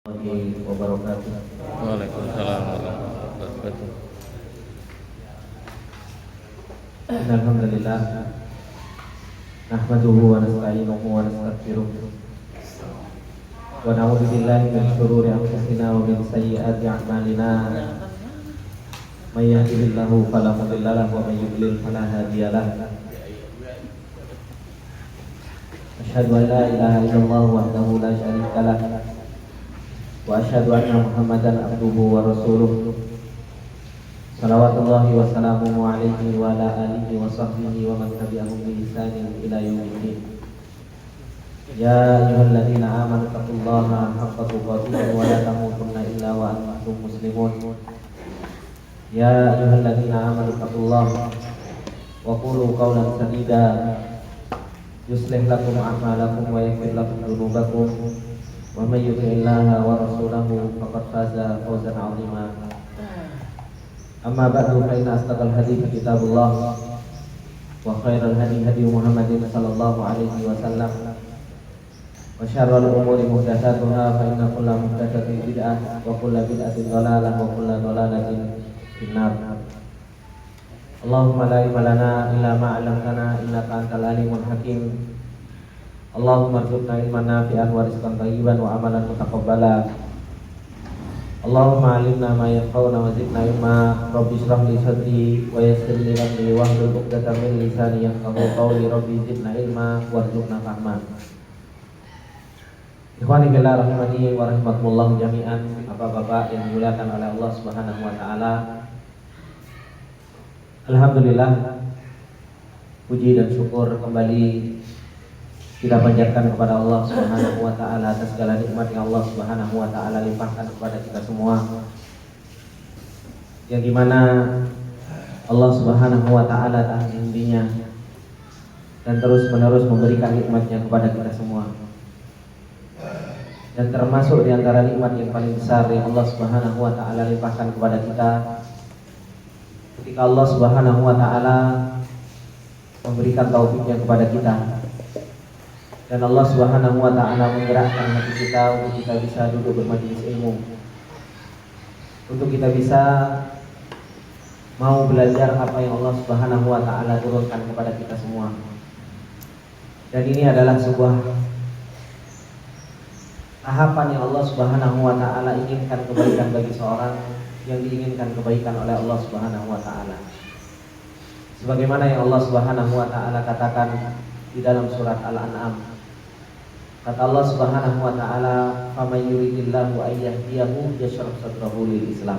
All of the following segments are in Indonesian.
Warahmatullahi wabarakatuh. Waalaikumsalam warahmatullahi wabarakatuh. Alhamdulillah nahmaduhu wa nasta'inuhu wa nastaghfiruh wa na'udzu billahi min shururi anfusina wa min sayyiati a'malina. May yahdihillahu fala mudilla lahu wa may yudlil fala hadiya lahu. Asyhadu an la ilaha illallah wahdahu la syarika lah wa asyhadu anna Muhammadan abduhu wa rasuluh. Salawatullahi wa salamuhu alaihi wa ala alihi wa sahbihi wa man tabi'ahum bi ihsanin ila yaumiddin. Ya ayyuhalladzina amanu taqullaha haqqa tuqatih wa la tamutunna illa wa antum muslimun. Ya ayyuhalladzina amanu taqullaha wa qulu qawlan sadida yuslih lakum a'malakum wa yaghfir lakum dhunubakum wa may yuti'illaha wa rasulahu faqad faza fawzan 'azima. Amma ba'du fa inna asdaqal hadiits kitabullah wa khairal hadi hadi Muhammadin sallallahu alaihi wasallam wa syarrul umuri muhdatsatuha fa inna kulla muhdatsatin bid'ah wa kulla bid'atin dhalalah wa kulla dhalalatin finnar. Allahumma la ilma lana illa ma 'allamtana innaka antal alimul hakim. Allahumma arzuqna ilman nafi'an wa rizqan thayyiban wa amalan mutaqabbala. Allahumma 'allimna ma yanfa'una wa zidna ilma. Rabbi shrah li sadri wa yassir li amri wahlul 'uqdatam min lisani yafqahu qawli. Rabbi zidna ilma warzuqna fahma. Ikhwani fillah rahimani wa rahimakumullah jami'an. Bapak-bapak yang dimuliakan oleh Allah Subhanahu wa taala. Alhamdulillah, puji dan syukur kembali kita panjatkan kepada Allah Subhanahu wa taala atas segala nikmat yang Allah Subhanahu wa taala limpahkan kepada kita semua. Yang dimana Allah Subhanahu wa taala tak henti-hentinya dan terus-menerus memberikan nikmatnya kepada kita semua. Dan termasuk di antara nikmat yang paling besar yang Allah Subhanahu wa taala limpahkan kepada kita ketika Allah Subhanahu wa taala memberikan taufiknya kepada kita. Dan Allah Subhanahu wa taala menggerakkan hati kita untuk kita bisa duduk bermajelis ilmu. Untuk kita bisa mau belajar apa yang Allah Subhanahu wa taala turunkan kepada kita semua. Dan ini adalah sebuah tahapan yang Allah Subhanahu wa taala inginkan kebaikan bagi seorang yang diinginkan kebaikan oleh Allah Subhanahu wa taala. Sebagaimana yang Allah Subhanahu wa taala katakan di dalam surat Al-An'am. Kata Allah Subhanahu wa taala, "Faman yuridillahu an yahdiyahu yashrah sadrahu lil Islam."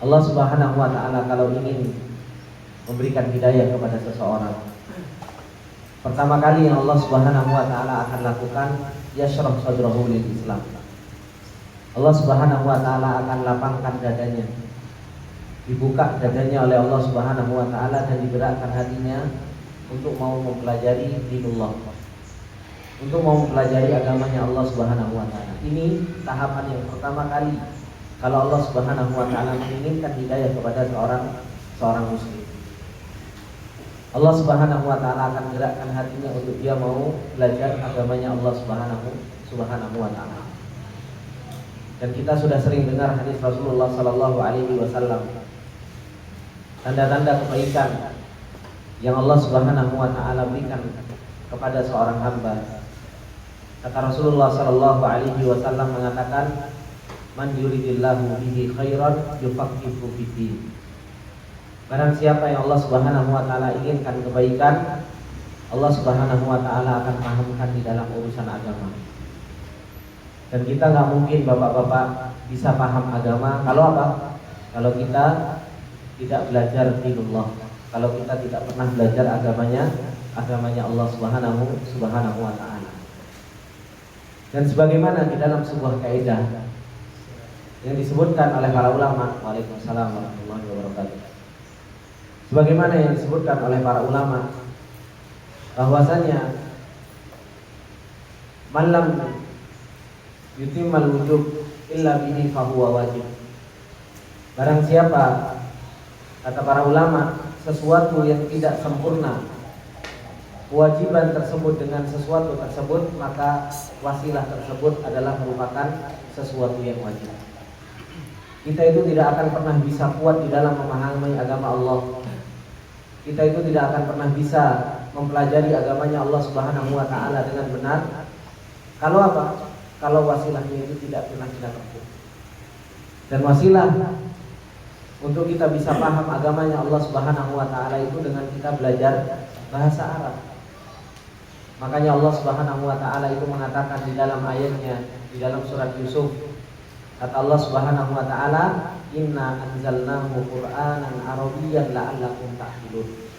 Allah Subhanahu wa taala kalau ingin memberikan hidayah kepada seseorang, pertama kali yang Allah Subhanahu wa taala akan lakukan yashrah sadrahu lil Islam. Allah Subhanahu wa taala akan lapangkan dadanya, dibuka dadanya oleh Allah Subhanahu wa taala dan digerakkan hatinya untuk mau mempelajari dinullah, untuk mau mempelajari agamanya Allah Subhanahu wa taala. Ini tahapan yang pertama kali kalau Allah Subhanahu wa taala menginginkan hidayah kepada seorang muslim. Allah Subhanahu wa taala akan gerakkan hatinya untuk dia mau belajar agamanya Allah Subhanahu wa taala. Dan kita sudah sering dengar hadis Rasulullah sallallahu alaihi wasallam, tanda-tanda kebaikan yang Allah Subhanahu wa taala berikan kepada seorang hamba. Kata Rasulullah sallallahu alaihi wasallam mengatakan, "Man yuridillahu bihi khairan yufaqihuhu fiddin." Barang siapa yang Allah Subhanahu wa taala inginkan kebaikan, Allah Subhanahu wa taala akan pahamkan di dalam urusan agama. Dan kita nggak mungkin bapak-bapak bisa paham agama kalau apa? Kalau kita tidak belajar dinullah, kalau kita tidak pernah belajar agamanya Allah Subhanahu wa taala. Dan sebagaimana di dalam sebuah kaidah yang disebutkan oleh para ulama, waalaikumsalam warahmatullahi wabarakatuh. Sebagaimana yang disebutkan oleh para ulama bahwasanya malam yutimmal wujub illa bihi fahuwa wajib. Barang siapa, kata para ulama, sesuatu yang tidak sempurna kewajiban tersebut dengan sesuatu tersebut, maka wasilah tersebut adalah merupakan sesuatu yang wajib. Kita itu tidak akan pernah bisa kuat di dalam memahami agama Allah. Kita itu tidak akan pernah bisa mempelajari agamanya Allah Subhanahu wa taala dengan benar kalau apa? Kalau wasilahnya itu tidak pernah kita tempuh. Dan wasilah untuk kita bisa paham agamanya Allah Subhanahu wa taala itu dengan kita belajar bahasa Arab. Makanya Allah Subhanahu wa taala itu mengatakan di dalam ayatnya di dalam surat Yusuf, kata Allah Subhanahu wa taala, "Inna anzalnahu Qur'anan Arabiyyan la'allakum ta'qilun."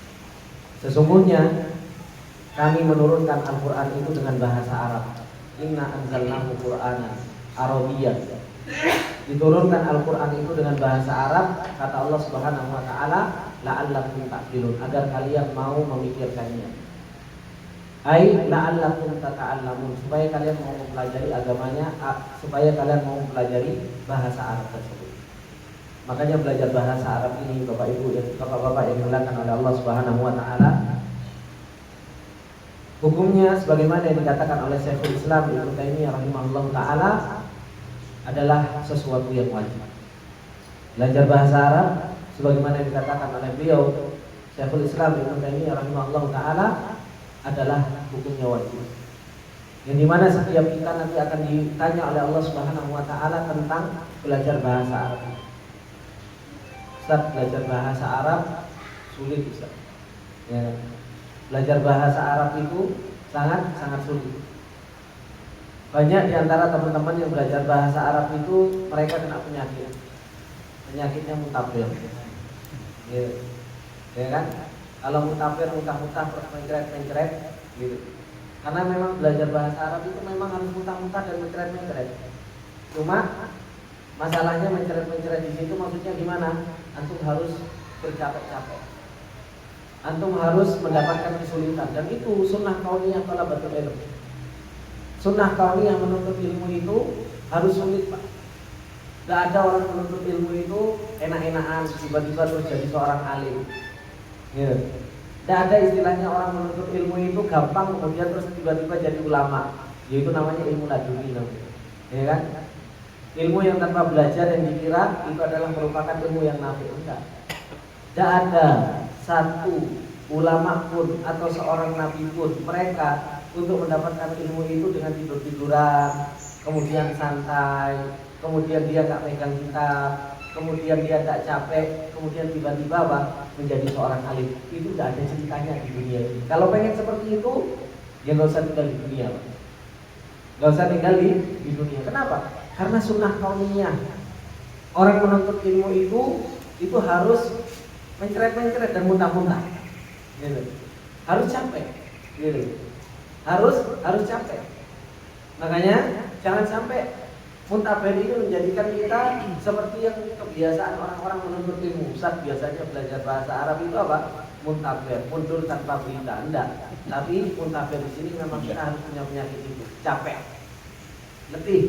Sesungguhnya kami menurunkan Al-Qur'an itu dengan bahasa Arab. Inna anzalnahu Qur'anan Arabiyyan. Diturunkan Al-Qur'an itu dengan bahasa Arab, kata Allah Subhanahu wa taala, la'allakum ta'qilun, agar kalian mau memikirkannya. Ai la'allakum tata'allamun, supaya kalian mau mempelajari agamanya, supaya kalian mau mempelajari bahasa Arab tersebut. Makanya belajar bahasa Arab ini Bapak Ibu dan Bapak-bapak yang dimuliakan oleh Allah Subhanahu wa taala, hukumnya sebagaimana yang dikatakan oleh Syekhul Islam Ibnu Taimiyah rahimahullah taala adalah sesuatu yang wajib. Belajar bahasa Arab sebagaimana yang dikatakan oleh beliau Syekhul Islam Ibnu Taimiyah rahimahullah taala adalah hukumnya wajib. Yang dimana setiap kita nanti akan ditanya oleh Allah Subhanahu wa taala tentang belajar bahasa Arab. Ustaz, belajar bahasa Arab sulit Ustaz. Ya. Belajar bahasa Arab itu sangat sulit. Banyak di antara teman-teman yang belajar bahasa Arab itu mereka kena penyakit. Penyakitnya mutafir. Ya kan? Kalau mutafir muntah-muntah, mencret-mencret gitu. Karena memang belajar bahasa Arab itu memang harus muntah-muntah dan mencret-mencret. Cuma masalahnya mencret-mencret di situ maksudnya gimana? Antum harus bercapek-capek. Antum harus mendapatkan kesulitan, dan itu sunnah kauniyah talabatul ilm. Sunnah kauniyah menuntut ilmu itu harus sulit, Pak. Gak ada orang menuntut ilmu itu enak-enakan tiba-tiba terus jadi seorang alim. Ya. Gak ada istilahnya orang menuntut ilmu itu gampang kemudian terus tiba-tiba jadi ulama. Yaitu namanya ilmu laduni namanya. Ya kan? Ilmu yang tanpa belajar yang dikira itu adalah merupakan ilmu yang nafi. Enggak. Gak ada satu ulama pun atau seorang nabi pun mereka untuk mendapatkan ilmu itu dengan tidur-tiduran, kemudian santai, kemudian dia gak megang kitab, kemudian dia gak capek, kemudian tiba-tiba menjadi seorang alim. Itu gak ada ceritanya di dunia ini. Kalau pengen seperti itu, ya gak usah tinggal di dunia, Pak. Gak usah tinggal di dunia. Kenapa? Karena sunnah kauniyah. Orang menuntut ilmu itu harus mencret-mencret dan muntah-muntah. Gitu. Harus capek. Gitu. Harus capek. Makanya jangan sampai muntafir itu menjadikan kita seperti yang kebiasaan orang-orang menuntut ilmu. Ustaz biasanya belajar bahasa Arab itu apa? Muntafir, mundur tanpa berita. Enggak. Tapi muntafir di sini memang kita harus punya penyakit itu, capek, letih.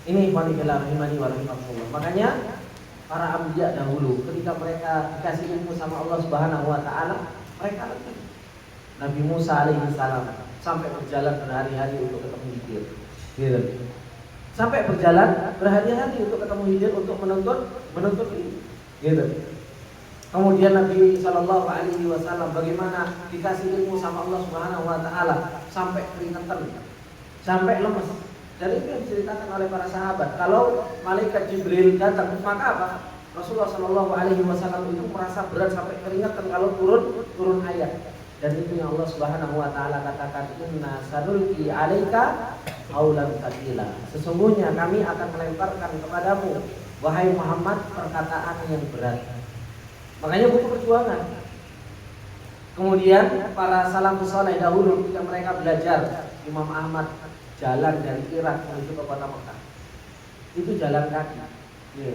Ini wanita rahimani wa rahimakumullah. Makanya para anbiya dahulu ketika mereka dikasih ilmu sama Allah Subhanahu wa taala, mereka letih. Nabi Musa alaihi salam sampai berjalan berhari-hari untuk ketemu Khidir. Gitu. Sampai berjalan berhari-hari untuk ketemu Khidir untuk menuntut ilmu. Gitu. Kemudian Nabi sallallahu alaihi wasallam bagaimana dikasih ilmu sama Allah Subhanahu wa taala sampai keringetan, sampai lemes. Dan itu yang diceritakan oleh para sahabat. Kalau malaikat Jibril datang, maka apa? Rasulullah sallallahu alaihi wasallam itu merasa berat sampai keringetan kalau turun ayat. Dan itu yang Allah Subhanahu wa taala katakan, inna sanulqi 'alaika qaulan tsaqila. Sesungguhnya kami akan melemparkan kepadamu wahai Muhammad perkataan yang berat. Makanya butuh perjuangan. Kemudian para salafus saleh dahulu ketika mereka belajar, Imam Ahmad jalan dari Irak menuju ke kota Mekah. Itu jalan kaki. Ya.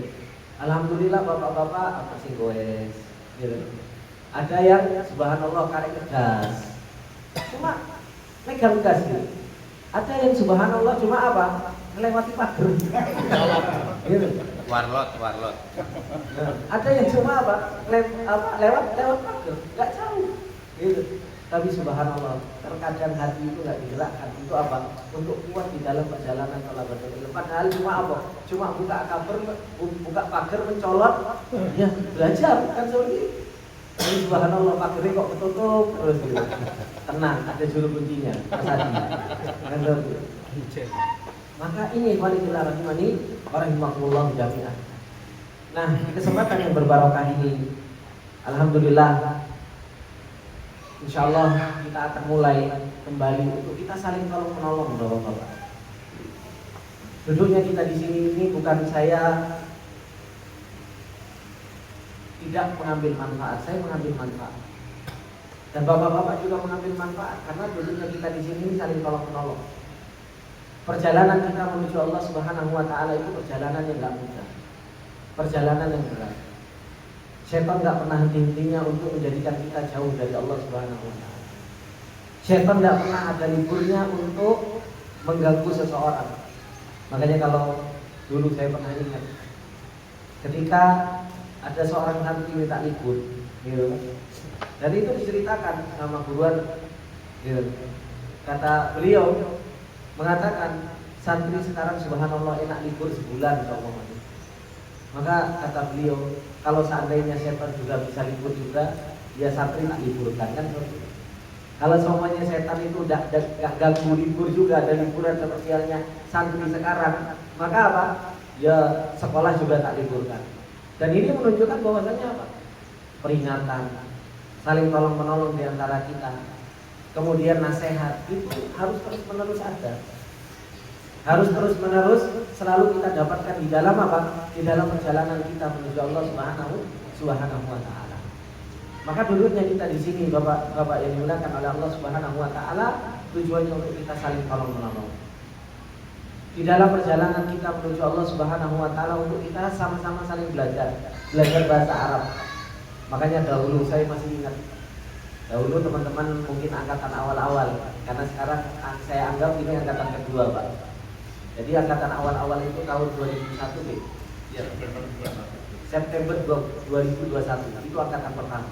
Alhamdulillah bapak-bapak apa sih goes. Ya. Ada yang subhanallah karek gas. Cuma megang gas gitu. Ada yang subhanallah cuma apa? Melewati pagar. Gitu. Warlot. Nah, ada yang cuma apa? Lewat pagar, enggak jauh. Gitu. Tapi subhanallah, terkadang hati itu nggak digerakkan. Itu apa? Untuk kuat di dalam perjalanan thalabatul ilm. Padahal cuma apa? Cuma buka pagar mencolot, ya belajar kan seperti itu. Tapi subhanallah pagarnya kok ketutup terus gitu. Tenang, ada juru kuncinya, Mas Adi. Kan seperti itu. Maka ini walillahi rahimani rahimakumullah jami'an. Nah, di kesempatan yang berbarokah ini, alhamdulillah, insyaallah kita akan mulai kembali untuk kita saling tolong menolong, Bapak-bapak. Duduknya kita di sini ini bukan saya tidak mengambil manfaat, saya mengambil manfaat. Dan Bapak-bapak juga mengambil manfaat karena duduknya kita di sini saling tolong menolong. Perjalanan kita menuju Allah Subhanahu wa taala itu perjalanan yang enggak mudah. Perjalanan yang berat. Syaitan enggak pernah henti-hentinya untuk menjadikan kita jauh dari Allah Subhanahu wa taala. Syaitan enggak pernah ada liburnya untuk mengganggu seseorang. Makanya kalau dulu saya pernah ingat ketika ada seorang santri minta libur, gitu. Dan itu diceritakan sama guruan, gitu. Kata beliau mengatakan santri sekarang subhanallah enak libur sebulan insyaallah. Maka kata beliau, kalau seandainya setan juga bisa libur juga, ya santri tak liburkan kan. Kalau semuanya setan itu gak ganggu libur juga, ada liburan seperti halnya santri sekarang, maka apa? Ya sekolah juga tak liburkan. Dan ini menunjukkan bahwasanya apa? Peringatan, saling tolong menolong di antara kita. Kemudian nasihat itu harus terus menerus ada. Harus terus menerus selalu kita dapatkan di dalam apa? Di dalam perjalanan kita menuju Allah Subhanahu wa taala. Maka duduknya kita di sini Bapak yang dimuliakan oleh Allah Subhanahu wa taala tujuannya untuk kita saling tolong menolong. Di dalam perjalanan kita menuju Allah Subhanahu wa taala untuk kita sama-sama saling belajar bahasa Arab. Makanya dahulu saya masih ingat. Dahulu teman-teman mungkin angkatan awal-awal, karena sekarang saya anggap ini angkatan kedua, Pak. Jadi angkatan awal-awal itu tahun 2001 deh. Ya, September 2021 itu angkatan pertama.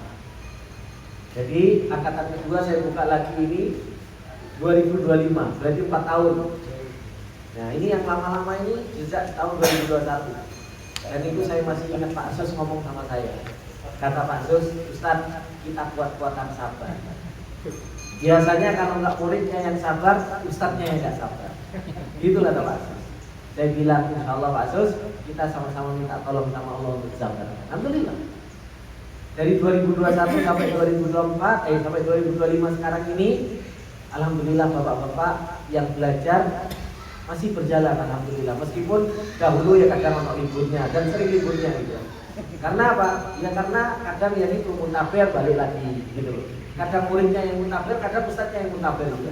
Jadi angkatan kedua saya buka lagi ini 2025, berarti 4 tahun. Nah ini yang lama-lama ini sejak tahun 2021. Dan itu saya masih ingat Pak Sus ngomong sama saya. Kata Pak Sus, Ustaz kita kuat-kuatan sabar. Biasanya kalau nggak muridnya yang sabar, ustadznya yang nggak sabar. Gitulah Pak Sus. Saya bilang insya Allah Pak Sus, kita sama-sama minta tolong sama Allah untuk sabar. Alhamdulillah. Dari 2021 sampai 2024, sampai 2025 sekarang ini, alhamdulillah bapak-bapak yang belajar masih berjalan alhamdulillah. Meskipun dahulu ya kadang ono liburnya dan sering liburnya gitu. Karena apa? Ya karena kadang ya itu muntabir balik lagi gitu. Kadang muridnya yang muntabir, kadang ustadznya yang muntabir gitu.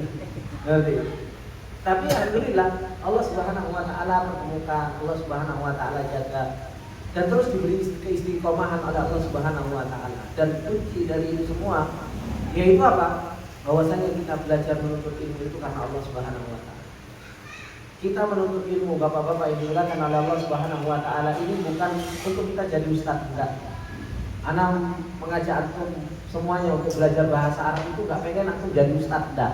Ngerti? Tapi alhamdulillah Allah Subhanahu wa taala pertemukan, Allah Subhanahu wa taala jaga dan terus diberi keistiqomahan oleh Allah Subhanahu wa taala. Dan kunci dari itu semua yaitu apa? Bahwasanya kita belajar menuntut ilmu itu karena Allah Subhanahu wa taala. Kita menuntut ilmu bapak-bapak yang dimuliakan oleh Allah Subhanahu wa taala ini bukan untuk kita jadi ustaz, enggak. Anak mengajak antum semuanya untuk belajar bahasa Arab itu enggak pengen antum jadi ustaz, enggak.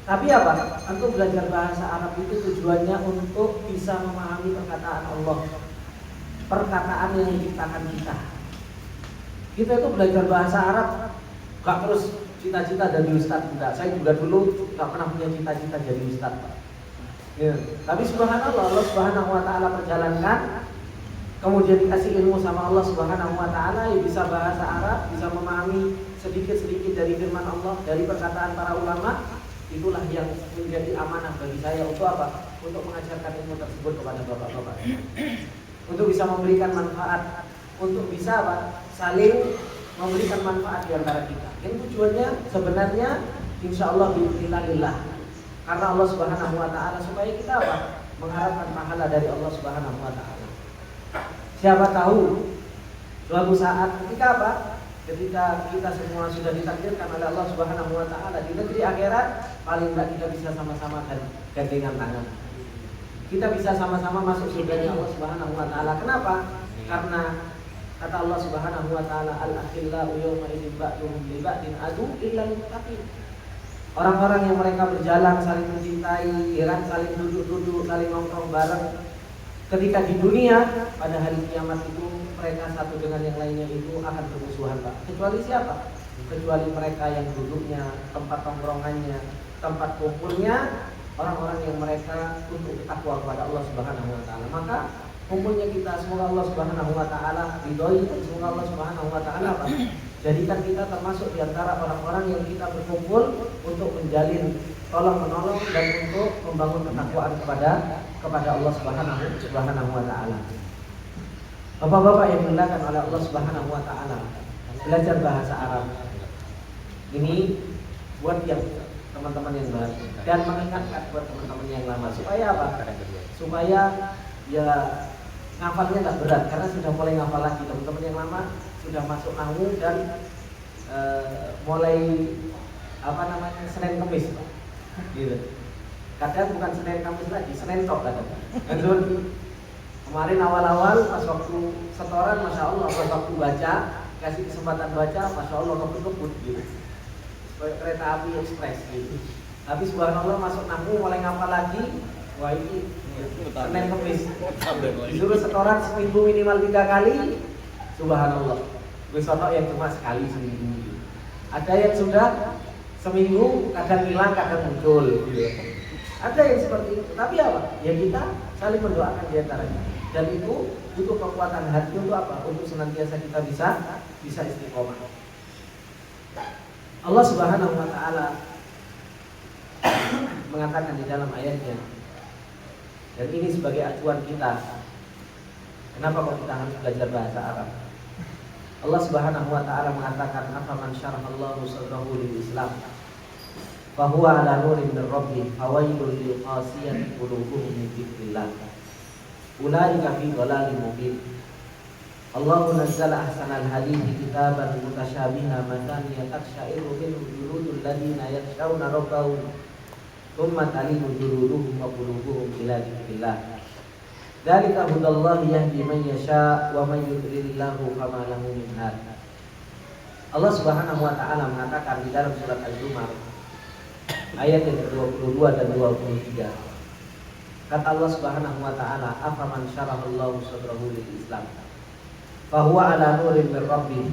Tapi apa? Antum belajar bahasa Arab itu tujuannya untuk bisa memahami perkataan Allah. Perkataan yang diciptakan kita. Kita itu belajar bahasa Arab enggak terus cita-cita jadi ustaz, enggak. Saya juga dulu enggak pernah punya cita-cita jadi ustaz, Pak. Ya. Tapi subhanallah Allah Subhanahu wa taala perjalankan, kemudian dikasih ilmu sama Allah Subhanahu wa taala, ya bisa bahasa Arab, bisa memahami sedikit-sedikit dari firman Allah, dari perkataan para ulama. Itulah yang menjadi amanah bagi saya untuk apa? Untuk mengajarkan ilmu tersebut kepada bapak-bapak. Untuk bisa memberikan manfaat, untuk bisa apa? Saling memberikan manfaat di antara kita. Yang tujuannya sebenarnya insyaallah biidznillah. Karena Allah Subhanahu wa taala supaya kita apa? Mengharapkan pahala dari Allah Subhanahu wa taala. Siapa tahu suatu saat ketika apa? Ketika kita semua sudah ditakdirkan oleh Allah Subhanahu wa taala di negeri akhirat, paling enggak kita bisa sama-sama gandengan tangan. Kita bisa sama-sama masuk surga Allah Subhanahu wa taala. Kenapa? Karena Kata Allah Subhanahu wa taala, al-akhillau yawma idzin ba'duhum li ba'din adu illa lil muttaqin. Orang-orang yang mereka berjalan saling mencintai, saling duduk-duduk, saling nongkrong bareng. Ketika di dunia pada hari kiamat itu mereka satu dengan yang lainnya itu akan bermusuhan, Pak. Kecuali siapa? Kecuali mereka yang duduknya, tempat tongkrongannya, tempat kumpulnya orang-orang yang mereka untuk takwa kepada Allah Subhanahu wa taala. Maka kumpulnya kita semoga Allah Subhanahu wa taala ridhoi, dan semoga Allah Subhanahu wa taala jadikan kita termasuk di antara orang-orang yang kita berkumpul untuk menjalin tolong menolong dan untuk membangun ketakwaan kepada Allah Subhanahu wa taala. Bapak-bapak yang dimuliakan oleh Allah Subhanahu wa taala, belajar bahasa Arab ini buat yang teman-teman yang baru dan mengingatkan buat teman-teman yang lama supaya apa? Supaya ya ngafalnya nggak berat karena sudah mulai ngafal lagi. Teman-teman yang lama sudah masuk nahwu dan mulai Senin Kamis, gitu. Kadang bukan Senin Kamis lagi, Senin tok kadang. Kemarin awal-awal pas waktu setoran, masya Allah, pas waktu baca kasih kesempatan baca, masya Allah kebut-kebut gitu. Kereta api ekspres gitu. Tapi subhanallah masuk nahwu mulai ngapal lagi. Wah ini Senin Kamis. Disuruh setoran seminggu minimal 3 kali. Subhanallah. Besok yang cuma sekali seminggu. Ada yang sudah seminggu kadang hilang kadang muncul gitu. Ada yang seperti itu. Tapi apa? Ya kita saling mendoakan di antaranya. Dan itu butuh kekuatan hati untuk apa? Untuk senantiasa kita bisa istiqomah. Allah Subhanahu wa taala mengatakan di dalam ayatnya, dan ini sebagai acuan kita. Kenapa kok kita harus belajar bahasa Arab? Allah Subhanahu wa taala mengatakan, "Afaman syarahallahu sadrahu lil Islam, fa huwa 'ala nurin min rabbih, fawailul lil qasiyati qulubuhum min dzikrillah. Ulaika fi dhalalin mubin." Allahu nazzala ahsanal hadithi kitaban mutasyabiha mataniya taksya'iru minhu juludul ladina yakhshawna rabbahum thumma talinu juluduhum wa qulubuhum ila dzikrillah. Dzalika hudallahi yahdi man yasha' wa man yudlilillahu fama lahu min had. Allah Subhanahu wa taala mengatakan di dalam surat Al-Zumar ayat yang ke-22 dan 23. Kata Allah Subhanahu wa taala, "Afaman syarahallahu sadrahu lil Islam, fahuwa ala nurin min rabbih."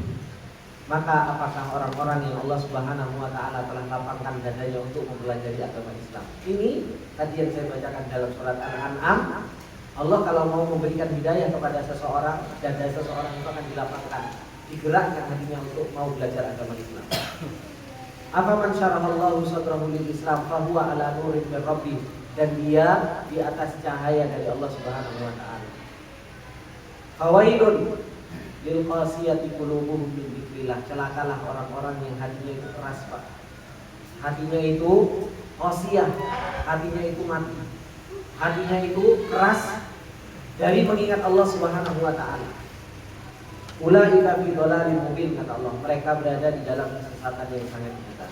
Maka apakah orang-orang yang Allah Subhanahu wa taala telah lapangkan dadanya untuk mempelajari agama Islam? Ini tadi yang saya bacakan dalam surat Al-An'am. Allah kalau mau memberikan hidayah kepada seseorang, dada seseorang itu akan dilapangkan, digerakkan hatinya untuk mau belajar agama Islam. Afaman syarahallahu sadrahu lil Islam, fahuwa ala nurin min rabbih, dan dia di atas cahaya dari Allah Subhanahu wa taala. Fawailun lil qasiyati qulubuhum min dzikrillah. Celakalah orang-orang yang hatinya itu keras, Pak. Hatinya itu qasiyah, hatinya itu mati. Hatinya itu keras dari mengingat Allah Subhanahu wa taala. Ulaika fi dhalalin mubin, kata Allah. Mereka berada di dalam kesesatan yang sangat nyata.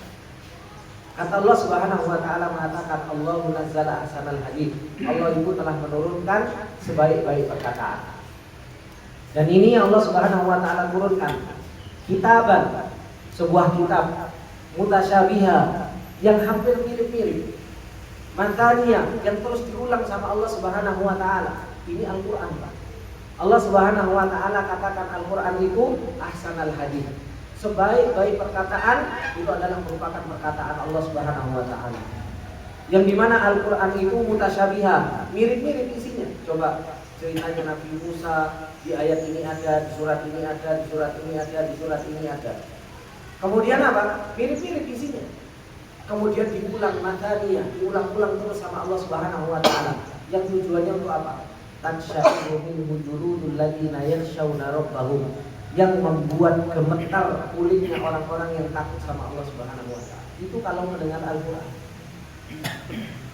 Kata Allah Subhanahu wa taala mengatakan, Allahu nazzala ahsanal hadits. Allah itu telah menurunkan sebaik-baik perkataan. Dan ini Allah Subhanahu wa taala turunkan kitaban, sebuah kitab mutasyabiha yang hampir mirip-mirip, matanya yang terus diulang sama Allah Subhanahu wa taala. Ini Al-Qur'an, Pak. Allah Subhanahu wa taala katakan Al-Qur'an itu ahsanal hadits. Sebaik-baik perkataan itu adalah merupakan perkataan Allah Subhanahu wa taala. Yang dimana Al-Qur'an itu mutasyabiha, mirip-mirip isinya. Coba ceritanya Nabi Musa, di ayat ini ada, di surat ini ada, di surat ini ada, di surat ini ada. Kemudian apa? Mirip-mirip isinya. Kemudian diulang matanya, diulang-ulang terus sama Allah Subhanahu wa taala. Yang tujuannya untuk apa? Taksya'iru minhu juludul ladzina yakhshawna rabbahum, yang membuat gemetar kulitnya orang-orang yang takut sama Allah Subhanahu wa taala. Itu kalau mendengar Al-Qur'an.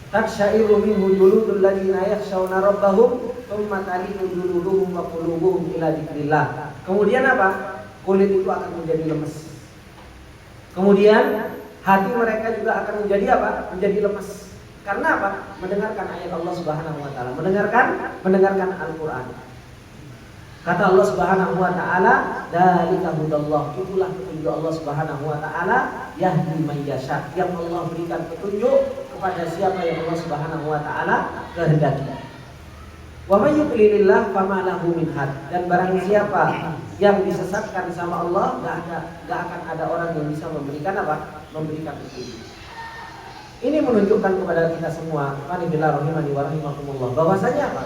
Taksya'iru minhu juludul ladzina yakhshawna rabbahum thumma talinu juluduhum wa qulubuhum ila dzikrillah. Kemudian apa? Kulit itu akan menjadi lemes. Kemudian hati mereka juga akan menjadi apa? Menjadi lemes. Karena apa? Mendengarkan ayat Allah Subhanahu wa taala, mendengarkan Al-Qur'an. Kata Allah Subhanahu wa taala, "Dzalika hudallah." Itulah petunjuk Allah Subhanahu wa taala, yahdi may yasha, yang Allah berikan petunjuk kepada siapa yang Allah Subhanahu wa taala kehendaki. Wa may yudlilillah fama lahu min had. Dan barang siapa yang disesatkan sama Allah, enggak akan ada orang yang bisa memberikan apa? Memberikan petunjuk. Ini menunjukkan kepada kita semua, qanibillah rahimani wa rahimakumullah, bahwasanya apa?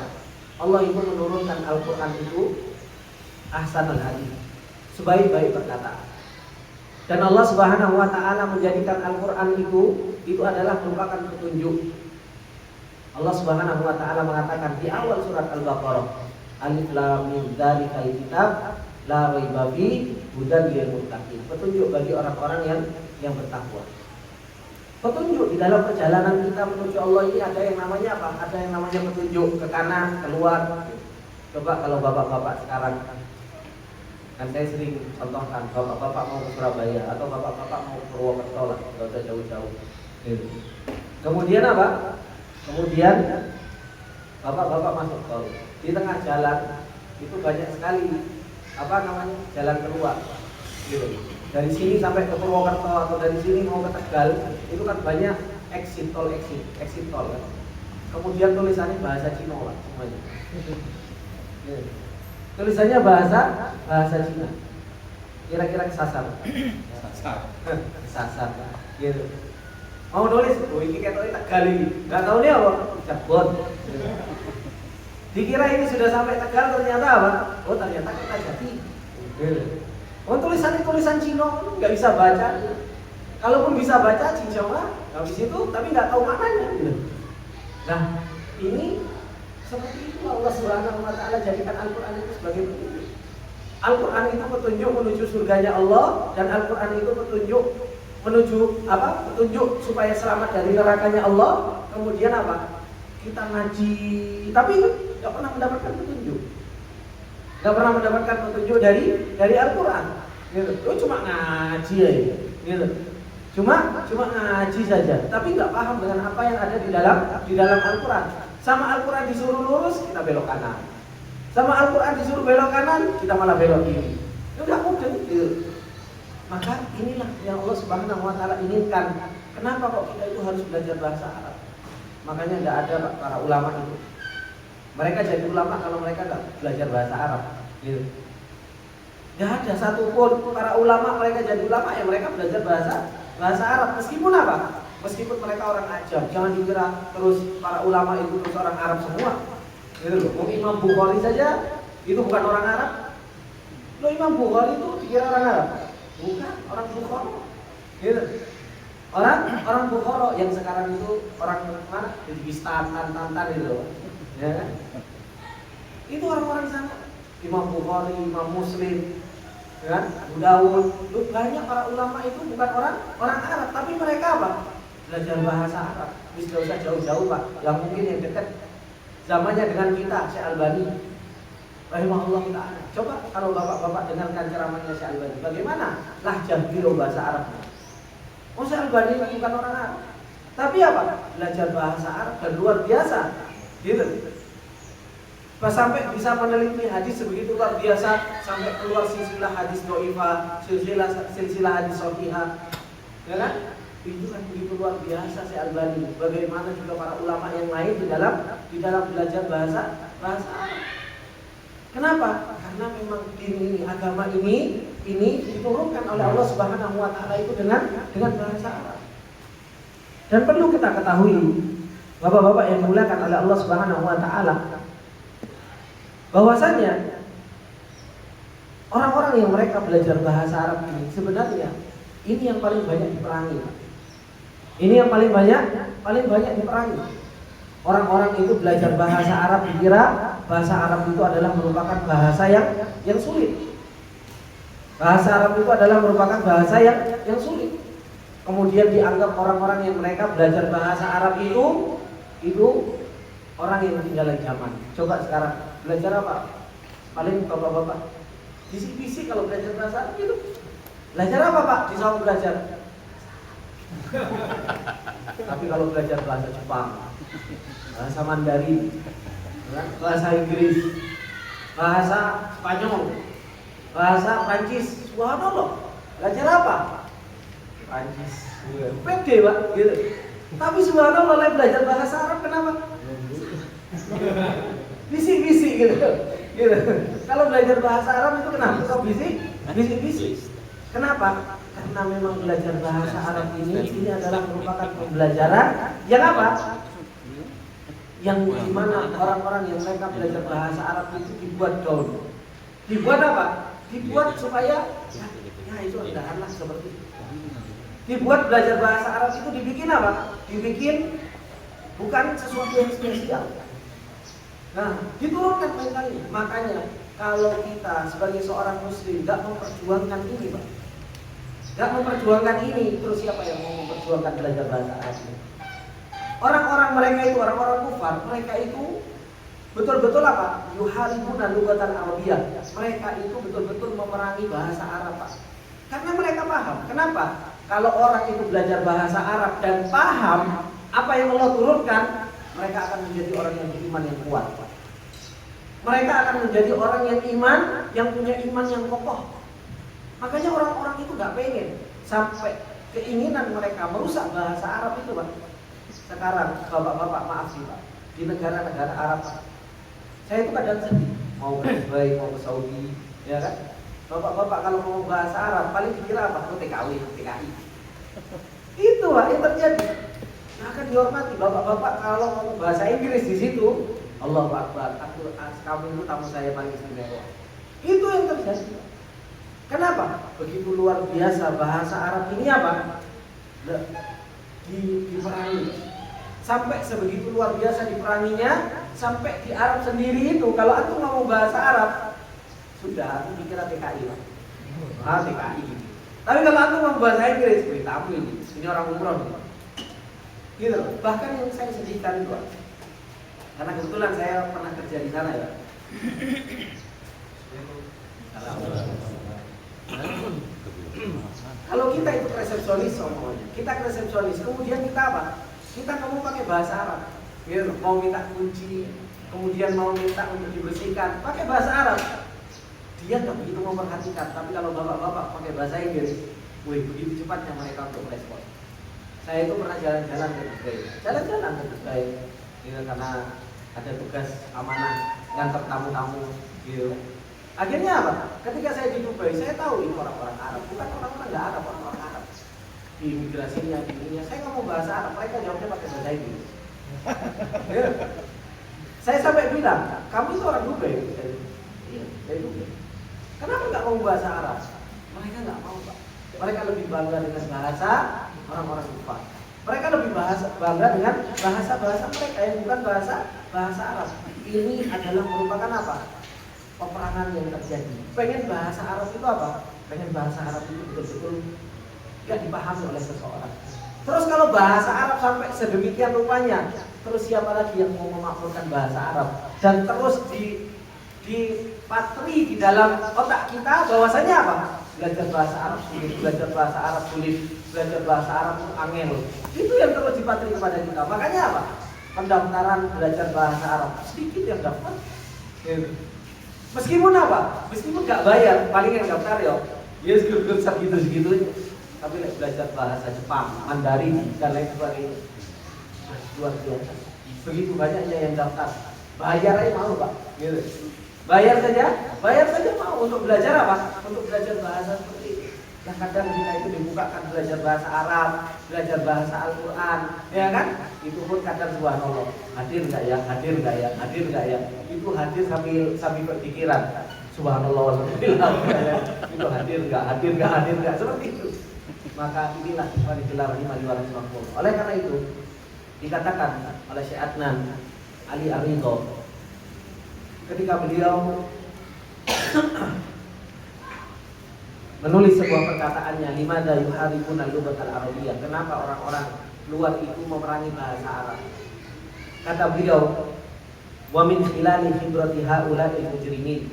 Allah itu menurunkan Al-Qur'an itu ahsanul hadis, sebaik-baik perkataan. Dan Allah Subhanahu wa taala menjadikan Al-Qur'an itu adalah merupakan petunjuk. Allah Subhanahu wa taala mengatakan di awal surat Al-Baqarah, Alif Lam Mim dzalikal kitab la raiba fihi hudan lil muttaqin. Petunjuk bagi orang-orang yang bertakwa. Petunjuk di dalam perjalanan kita menuju Allah ini ada yang namanya apa? Ada yang namanya petunjuk ke kanan, keluar. Coba kalau bapak-bapak sekarang, kan saya sering contohkan, bapak-bapak mau ke Surabaya atau bapak-bapak mau ke Purwokerto lah, nggak usah jauh-jauh. Kemudian apa? Kemudian bapak-bapak masuk tol. Di tengah jalan itu banyak sekali apa namanya jalan keluar. Gitu. Dari sini sampai ke Purwokerto atau dari sini mau ke Tegal itu kan banyak exit tol kan. Kemudian tulisannya bahasa Cina lah semuanya. Tulisannya bahasa Cina. Kira-kira kesasar. Kesasar. Gitu. Mau nulis, ini ketoknya Tegal ini. Enggak tahu nih apa? Cirebon. Dikira ini sudah sampai Tegal, ternyata apa? Oh, ternyata kita jadi. Oh, tulisan Cina nggak bisa baca. Kalaupun bisa baca Cina, habis itu tapi nggak tahu maknanya. Nah, ini seperti itu Allah Subhanahu wa taala jadikan Al-Qur'an itu sebagai petunjuk. Al-Qur'an itu petunjuk menuju surganya Allah, dan Al-Qur'an itu petunjuk menuju apa? Petunjuk supaya selamat dari nerakanya Allah. Kemudian apa? Kita ngaji, tapi nggak pernah mendapatkan petunjuk. Nggak pernah mendapatkan petunjuk dari Al-Qur'an. Gitu. Lu cuma ngaji aja. Gitu. Cuma ngaji saja, tapi nggak paham dengan apa yang ada di dalam Al-Qur'an. Sama Al-Qur'an disuruh lurus, kita belok kanan. Sama Al-Qur'an disuruh belok kanan, kita malah belok kiri. Itu nggak mungkin. Gitu. Maka inilah yang Allah Subhanahu wa taala inginkan. Kenapa kok kita itu harus belajar bahasa Arab? Makanya tidak ada para ulama itu. Mereka jadi ulama kalau mereka nggak belajar bahasa Arab. Gitu. Tidak ada satupun para ulama mereka jadi ulama yang mereka belajar bahasa Arab. Meskipun apa? Meskipun mereka orang Ajam. Jangan dikira terus para ulama itu terus orang Arab semua. Gitu loh. Imam Bukhari saja itu bukan orang Arab. Loh, Imam Bukhari itu dikira orang Arab. Bukan, orang Bukhara. Gitu. Orang Bukhara yang sekarang itu orang mana? Uzbekistan, Tantan itu. Ya. Itu orang-orang sana. Imam Bukhari, Imam Muslim, kan? Abu Dawud. Banyak para ulama itu bukan orang Arab, tapi mereka apa? Belajar bahasa Arab. Bisa usah jauh-jauh, Pak. Yang mungkin yang dekat zamannya dengan kita, Syekh Albani. Rahimahullah ta'ala. Coba kalau bapak-bapak dengarkan ceramahnya Syekh Albani, bagaimana lahjah beliau bahasa Arabnya? Oh, Syekh Albani bukan orang Arab, tapi apa? Belajar bahasa Arab dan luar biasa, gitu. Sampai bisa meneliti hadis sebegitu luar biasa, sampai keluar silsilah hadis dhaifah, silsilah hadis shahihah, ya kan? Itu kan begitu luar biasa Syekh Albani. Bagaimana juga para ulama yang lain di dalam belajar bahasa Arab. Kenapa? Karena memang ini agama ini diturunkan oleh Allah Subhanahu wa taala itu dengan bahasa Arab. Dan perlu kita ketahui, Bapak-bapak yang dimuliakan oleh Allah Subhanahu wa taala, bahwasanya orang-orang yang mereka belajar bahasa Arab ini sebenarnya ini yang paling banyak diperangi. Ini yang paling banyak diperangi. Orang-orang itu belajar bahasa Arab dikira bahasa Arab itu adalah merupakan bahasa yang sulit. Bahasa Arab itu adalah merupakan bahasa yang sulit. Kemudian dianggap orang-orang yang mereka belajar bahasa Arab itu orang yang ketinggalan zaman. Coba sekarang belajar apa? Paling bapak-bapak bisik-bisik kalau belajar bahasa Arab itu. Belajar apa, Pak? Disuruh belajar. Tapi kalau belajar bahasa Jepang, bahasa Mandarin, bahasa Inggris, bahasa Spanyol, bahasa Prancis. Subhanallah. Belajar apa? Prancis. Pede Pak, gitu. Tapi subhanallah lagi belajar bahasa Arab kenapa? Bisik-bisik gitu. Gitu. Kalau belajar bahasa Arab itu kenapa? Kok bisik? Bisik-bisik. Kenapa? Karena memang belajar bahasa Arab ini adalah merupakan pembelajaran yang apa? Yang dimana orang-orang yang mereka belajar bahasa Arab itu dibuat gaul. Dibuat apa? Dibuat supaya ya itu rendahanlah seperti itu. Dibuat belajar bahasa Arab itu dibikin apa? Dibikin bukan sesuatu yang spesial. Nah, diturunkan mentalnya. Makanya kalau kita sebagai seorang muslim gak memperjuangkan ini, Pak, gak memperjuangkan ini, terus siapa yang mau memperjuangkan belajar bahasa Arab ini? Orang-orang mereka itu, orang-orang kufar, mereka itu betul-betul apa? Yuharibuna lugatan Arabiyah. Mereka itu betul-betul memerangi bahasa Arab, Pak. Karena mereka paham. Kenapa? Kalau orang itu belajar bahasa Arab dan paham apa yang Allah turunkan, mereka akan menjadi orang yang beriman yang kuat. Mereka akan menjadi orang yang iman, yang punya iman yang kokoh. Makanya orang-orang itu gak pengen sampai keinginan mereka merusak bahasa Arab itu, Pak. Sekarang, bapak-bapak maaf sih, Pak, di negara-negara Arab, Pak, saya itu kadang sedih. Mau ke Dubai, mau ke Saudi, ya kan? Bapak-bapak kalau mau bahasa Arab paling dikira apa? Oh, TKW, TKI. Itu Pak yang terjadi. Nah, akan dihormati bapak-bapak kalau mau bahasa Inggris di situ. Allahu Akbar, kamu itu tamu saya paling istimewa. Itu yang terjadi. Kenapa? Begitu luar biasa bahasa Arab ini apa? Diperangi. Sampai sebegitu luar biasa diperanginya, sampai di Arab sendiri itu kalau antum ngomong bahasa Arab, sudah aku dikira TKI lah. TKI. Tapi kalau aku mau bahasa Inggris, tamu ini orang umroh. Gitu. Bahkan yang saya sedihkan itu, karena kebetulan saya pernah kerja di sana ya. Kalau kita itu resepsionis, kita resepsionis, kemudian kita apa? Kita ngomong pakai bahasa Arab. Gitu. Mau minta kunci, kemudian mau minta untuk dibersihkan, pakai bahasa Arab. Dia nggak begitu memperhatikan, tapi kalau bapak-bapak pakai bahasa Inggris, begitu cepatnya mereka untuk merespon. Saya itu pernah jalan-jalan ke Dubai, gitu, karena ada tugas amanah ngantar tamu-tamu, gitu. Akhirnya apa? Ketika saya di Dubai, saya tahu ini orang-orang Arab, bukan orang-orang nggak Arab, orang-orang Arab. Di imigrasinya, di ininya, saya ngomong bahasa Arab, mereka jawabnya pakai bahasa Inggris. Ya. Saya sampai bilang, kamu itu orang Dubai? Iya, dari Dubai. Kenapa nggak mau bahasa Arab? Mereka nggak mau, Pak. Mereka lebih bangga dengan bahasa orang-orang kufar. Mereka lebih bangga dengan bahasa mereka yang bukan bahasa Arab. Ini adalah merupakan apa? Peperangan yang terjadi. Pengen bahasa Arab itu apa? Pengen bahasa Arab itu betul-betul nggak dipahami oleh seseorang. Terus kalau bahasa Arab sampai sedemikian rupanya, terus siapa lagi yang mau memakmurkan bahasa Arab? Dan terus dipatri di dalam otak kita bahwasanya apa? Belajar bahasa Arab sulit, belajar bahasa Arab sulit, belajar bahasa Arab angel. Itu yang terus dipatri kepada kita. Makanya apa? Pendaftaran belajar bahasa Arab sedikit yang dapat. Meskipun apa? Meskipun nggak bayar, paling yang daftar ya segitu. Tapi belajar bahasa Jepang, Mandarin dan lain sebagainya, luar biasa. Begitu banyaknya yang daftar. Bayar aja mau, Pak. Gitu. Bayar saja mau untuk belajar apa? Untuk belajar bahasa seperti itu. Nah, kadang kita itu dibukakan belajar bahasa Arab, belajar bahasa Al-Quran, ya kan? Itu pun kadang subhanallah, hadir nggak ya? Itu hadir sambil berpikiran, subhanallah, alhamdulillah, itu hadir nggak? Seperti itu. Maka inilah yang digelar 550. Oleh karena itu dikatakan oleh Syekh Adnan Ali Ar-Ridho ketika beliau menulis sebuah perkataannya, limada yuharibuna lugatal arabiyyah, kenapa orang-orang luar itu memerangi bahasa Arab. Kata beliau, wa min khilali khibrati haula'il mujrimin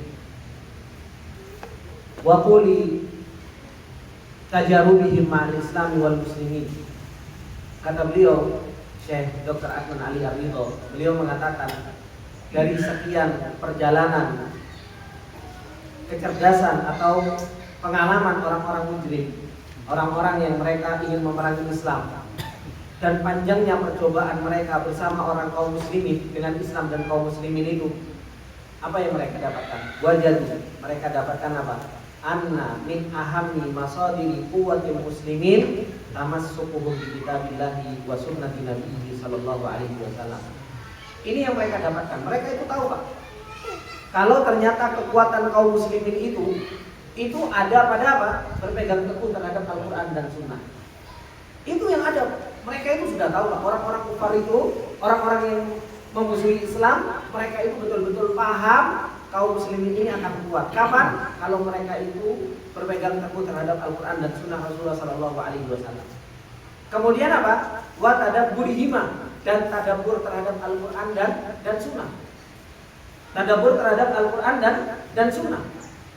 wa quli tajarubihim ma'al islami wal muslimin. Kata beliau, Syekh Dr. Adnan Ali Ar-Ridho, beliau mengatakan dari sekian perjalanan kecerdasan atau pengalaman orang-orang mujrim, orang-orang yang mereka ingin memerangi Islam, dan panjangnya percobaan mereka bersama orang kaum muslimin dengan Islam dan kaum muslimin itu, apa yang mereka dapatkan? Wajadu, mereka dapatkan apa? Anna min ahammi masadiri quwwatil muslimin tamassukuhum bi kitabillahi wa sunnati nabiyyi sallallahu alaihi wasallam. Ini yang mereka dapatkan. Mereka itu tahu, Pak, kalau ternyata kekuatan kaum muslimin itu ada pada apa? Berpegang teguh terhadap Al-Quran dan Sunnah. Itu yang ada. Mereka itu sudah tahu, Pak. Orang-orang kufar itu, orang-orang yang memusuhi Islam, mereka itu betul-betul paham kaum muslimin ini akan kuat. Kapan? Kalau mereka itu berpegang teguh terhadap Al-Quran dan Sunnah Rasulullah Sallallahu Alaihi Wasallam. Kemudian apa? Wa tadabburihima, dan tadabbur terhadap Al-Quran dan Sunnah. Tadabbur terhadap Al-Quran dan Sunnah.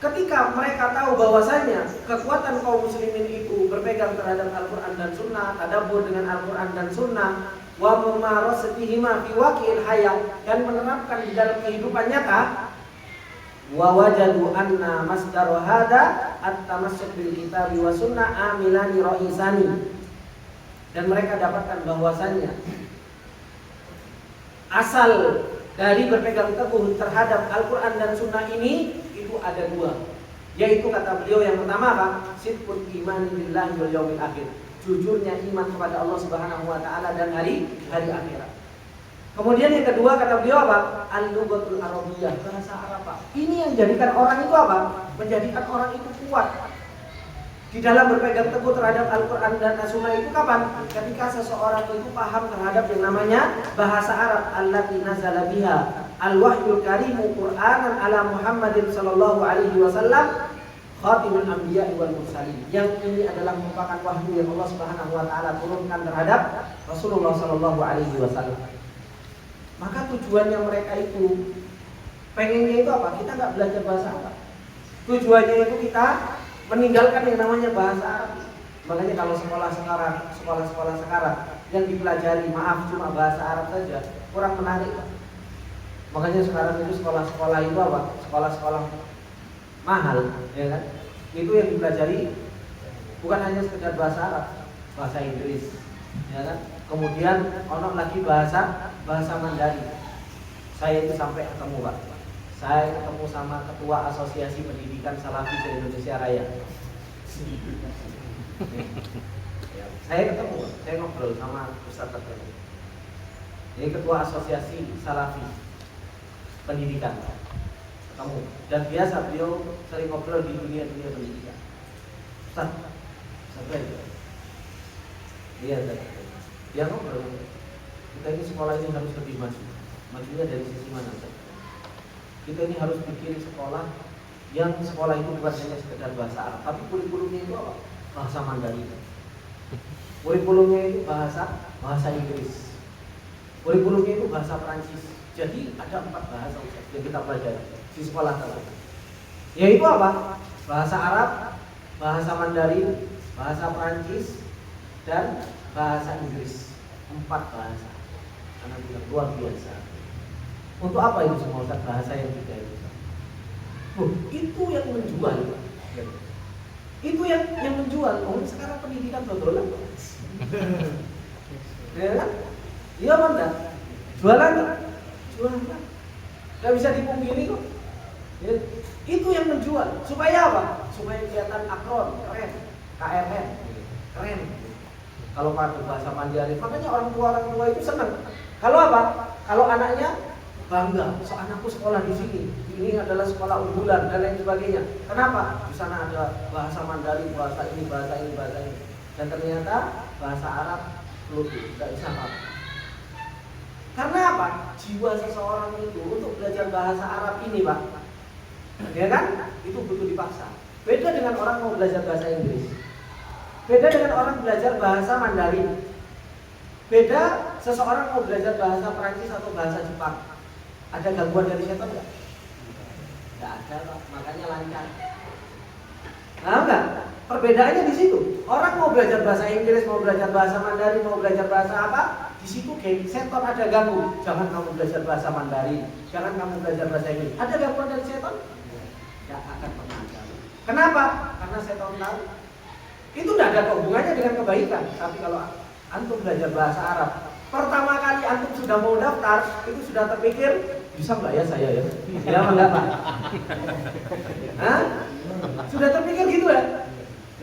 Ketika mereka tahu bahwasanya kekuatan kaum muslimin itu berpegang terhadap Al-Quran dan Sunnah, tadabbur dengan Al-Quran dan Sunnah, wa mumarasatihima fi waqi'il hayat, dan menerapkan di dalam kehidupan nyata, wa wajadu anna masdar hada at-tamassuk bil kitabi wa sunnah amilani ra'isani, dan mereka dapatkan bahwasanya asal dari berpegang teguh terhadap Al-Quran dan Sunnah ini itu ada dua, yaitu kata beliau yang pertama apa? Sidqul iman billahi wal yaumil akhir, jujurnya iman kepada Allah Subhanahu wa taala dan hari akhirat. Kemudian yang kedua kata beliau apa? Al-lughatul arabiyyah, bahasa Arab, Pak. Ini yang menjadikan orang itu apa? Menjadikan orang itu kuat di dalam berpegang teguh terhadap Al-Quran dan As-Sunnah itu kapan? Ketika seseorang itu paham terhadap yang namanya bahasa Arab. Allati nazala biha al-wahyul karimu Qur'anan ala Muhammadin sallallahu alaihi wasallam khatimul anbiya wal mursalin. Yang ini adalah merupakan wahyu yang Allah Subhanahu wa taala turunkan terhadap Rasulullah sallallahu alaihi wasallam. Maka tujuannya mereka itu pengennya itu apa? Kita nggak belajar bahasa Arab. Tujuannya itu kita meninggalkan yang namanya bahasa Arab. Makanya kalau sekolah-sekolah sekarang yang dipelajari, maaf, cuma bahasa Arab saja, kurang menarik. Makanya sekarang itu sekolah-sekolah itu apa? Sekolah-sekolah mahal, ya kan? Itu yang dipelajari bukan hanya sekedar bahasa Arab, bahasa Inggris, ya kan? Kemudian ono lagi bahasa Mandarin. Saya itu sampai ketemu, Pak. Saya ketemu sama Ketua Asosiasi Pendidikan Salafi se-Indonesia Raya. Saya ketemu, saya ngobrol sama Ustaz tertentu. Ini Ketua Asosiasi Salafi Pendidikan. Ketemu. Dan biasa beliau sering ngobrol di dunia pendidikan. Ustaz, sampai iya, dia ngobrol. Kita ini sekolah ini harus lebih maju. Majunya dari sisi mana, Ustaz? Kita ini harus bikin sekolah yang sekolah itu bukan hanya sekedar bahasa Arab, tapi kurikulumnya itu apa? Bahasa Mandarin. Kurikulumnya itu bahasa Inggris. Kurikulumnya itu bahasa Perancis. Jadi ada 4 bahasa yang kita pelajari di sekolah tersebut. Yaitu apa? Bahasa Arab, bahasa Mandarin, bahasa Perancis, dan bahasa Inggris. 4 bahasa. Karena bilang luar biasa. Untuk apa itu semua, Ustaz, bahasa yang 3 itu? Itu yang menjual. Itu yang menjual. Oh, sekarang pendidikan dodolan. Ya kan? Iya mana? Jualan. Gak bisa dipungkiri kok. Ya. Itu yang menjual. Supaya apa? Supaya kelihatan akron, keren, KRN, keren. Kalau pakai bahasa Mandarin, makanya orang tua itu senang. Kalau apa? Kalau anaknya bangga, so anakku sekolah di sini. Ini adalah sekolah unggulan dan lain sebagainya. Kenapa? Di sana ada bahasa Mandarin, bahasa ini. Dan ternyata bahasa Arab lebih tidak bisa apa. Karena apa? Jiwa seseorang itu untuk belajar bahasa Arab ini, Pak, ya kan? Itu butuh dipaksa. Beda dengan orang mau belajar bahasa Inggris. Beda dengan orang belajar bahasa Mandarin. Beda seseorang mau belajar bahasa Perancis atau bahasa Jepang. Ada gangguan dari setan enggak? Enggak ada, Pak. Makanya lancar. Nah, enggak? Perbedaannya di situ. Orang mau belajar bahasa Inggris, mau belajar bahasa Mandarin, mau belajar bahasa apa? Di situ kayak setan ada ganggu. Jangan kamu belajar bahasa Mandarin, jangan kamu belajar bahasa Inggris. Ada gangguan dari setan? Enggak akan pernah. Kenapa? Karena saya tahu itu tidak ada hubungannya dengan kebaikan. Tapi kalau antum belajar bahasa Arab, pertama kali antum sudah mau daftar, itu sudah terpikir, bisa nggak ya saya ya? Ya enggak Pak? Hah? Sudah terpikir gitu ya?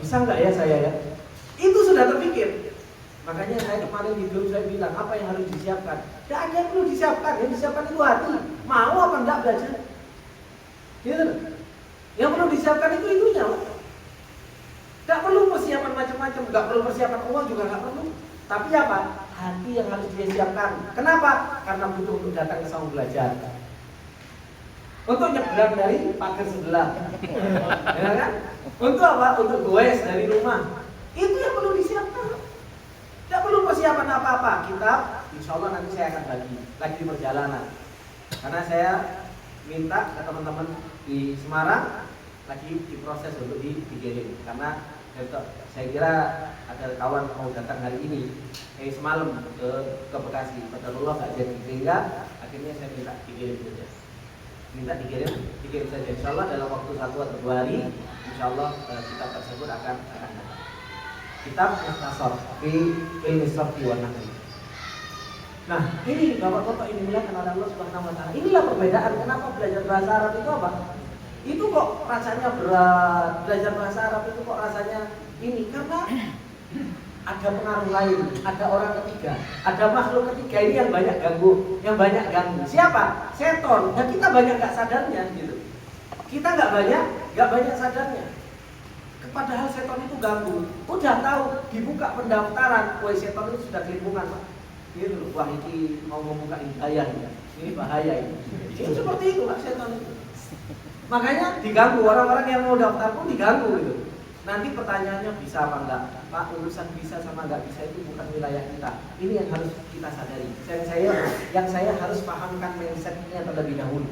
Bisa nggak ya saya ya? Itu sudah terpikir. Makanya saya kemarin di grup saya bilang, apa yang harus disiapkan? Tidak ada yang perlu disiapkan, yang disiapkan itu hati. Mau apa enggak belajar? Gitu. Yang perlu disiapkan itu itunya. Tidak perlu persiapan macam-macam, nggak perlu persiapan uang juga nggak perlu. Tapi apa? Hati yang harus dia siapkan. Kenapa? Karena butuh untuk datang ke saung belajar. Untuk nyebrang dari pagar sebelah, ya kan? Untuk apa? Untuk goes dari rumah. Itu yang perlu disiapkan. Tidak perlu persiapan apa-apa. Kitab, insya Allah nanti saya akan bagi lagi di perjalanan. Karena saya minta ke teman-teman di Semarang lagi diproses untuk dikirim. Karena saya kira ada kawan mau datang hari ini, semalam ke Bekasi. Padahal nggak jadi, sehingga akhirnya saya minta dikirim saja. Minta dikirim saja. Insya Allah dalam waktu 1 atau 2 hari, insya Allah kitab tersebut akan datang. Kitab Mukhtasar fi Ilmi Sharhi wa Nahwi. Nah, ini Bapak-bapak ini dimuliakan oleh Allah Subhanahu wa taala. Inilah perbedaan kenapa belajar bahasa Arab itu apa? Itu kok rasanya berat. Belajar bahasa Arab itu kok rasanya ini karena ada pengaruh lain, ada orang ketiga, ada makhluk ketiga ini yang banyak ganggu. Siapa? Seton. Dan kita banyak gak sadarnya gitu. Kita nggak banyak sadarnya. Padahal seton itu ganggu. Udah tahu dibuka pendaftaran, wah seton itu sudah kelimpungan, Pak. Gitu, wah ini mau membuka hidayah ya. Ini bahaya ini. Itu seperti itu Pak seton itu. Makanya diganggu, orang-orang yang mau daftar pun diganggu gitu. Nanti pertanyaannya bisa apa enggak? Pak, urusan bisa sama enggak bisa itu bukan wilayah kita. Ini yang harus kita sadari. Yang saya harus pahamkan mindsetnya terlebih dahulu.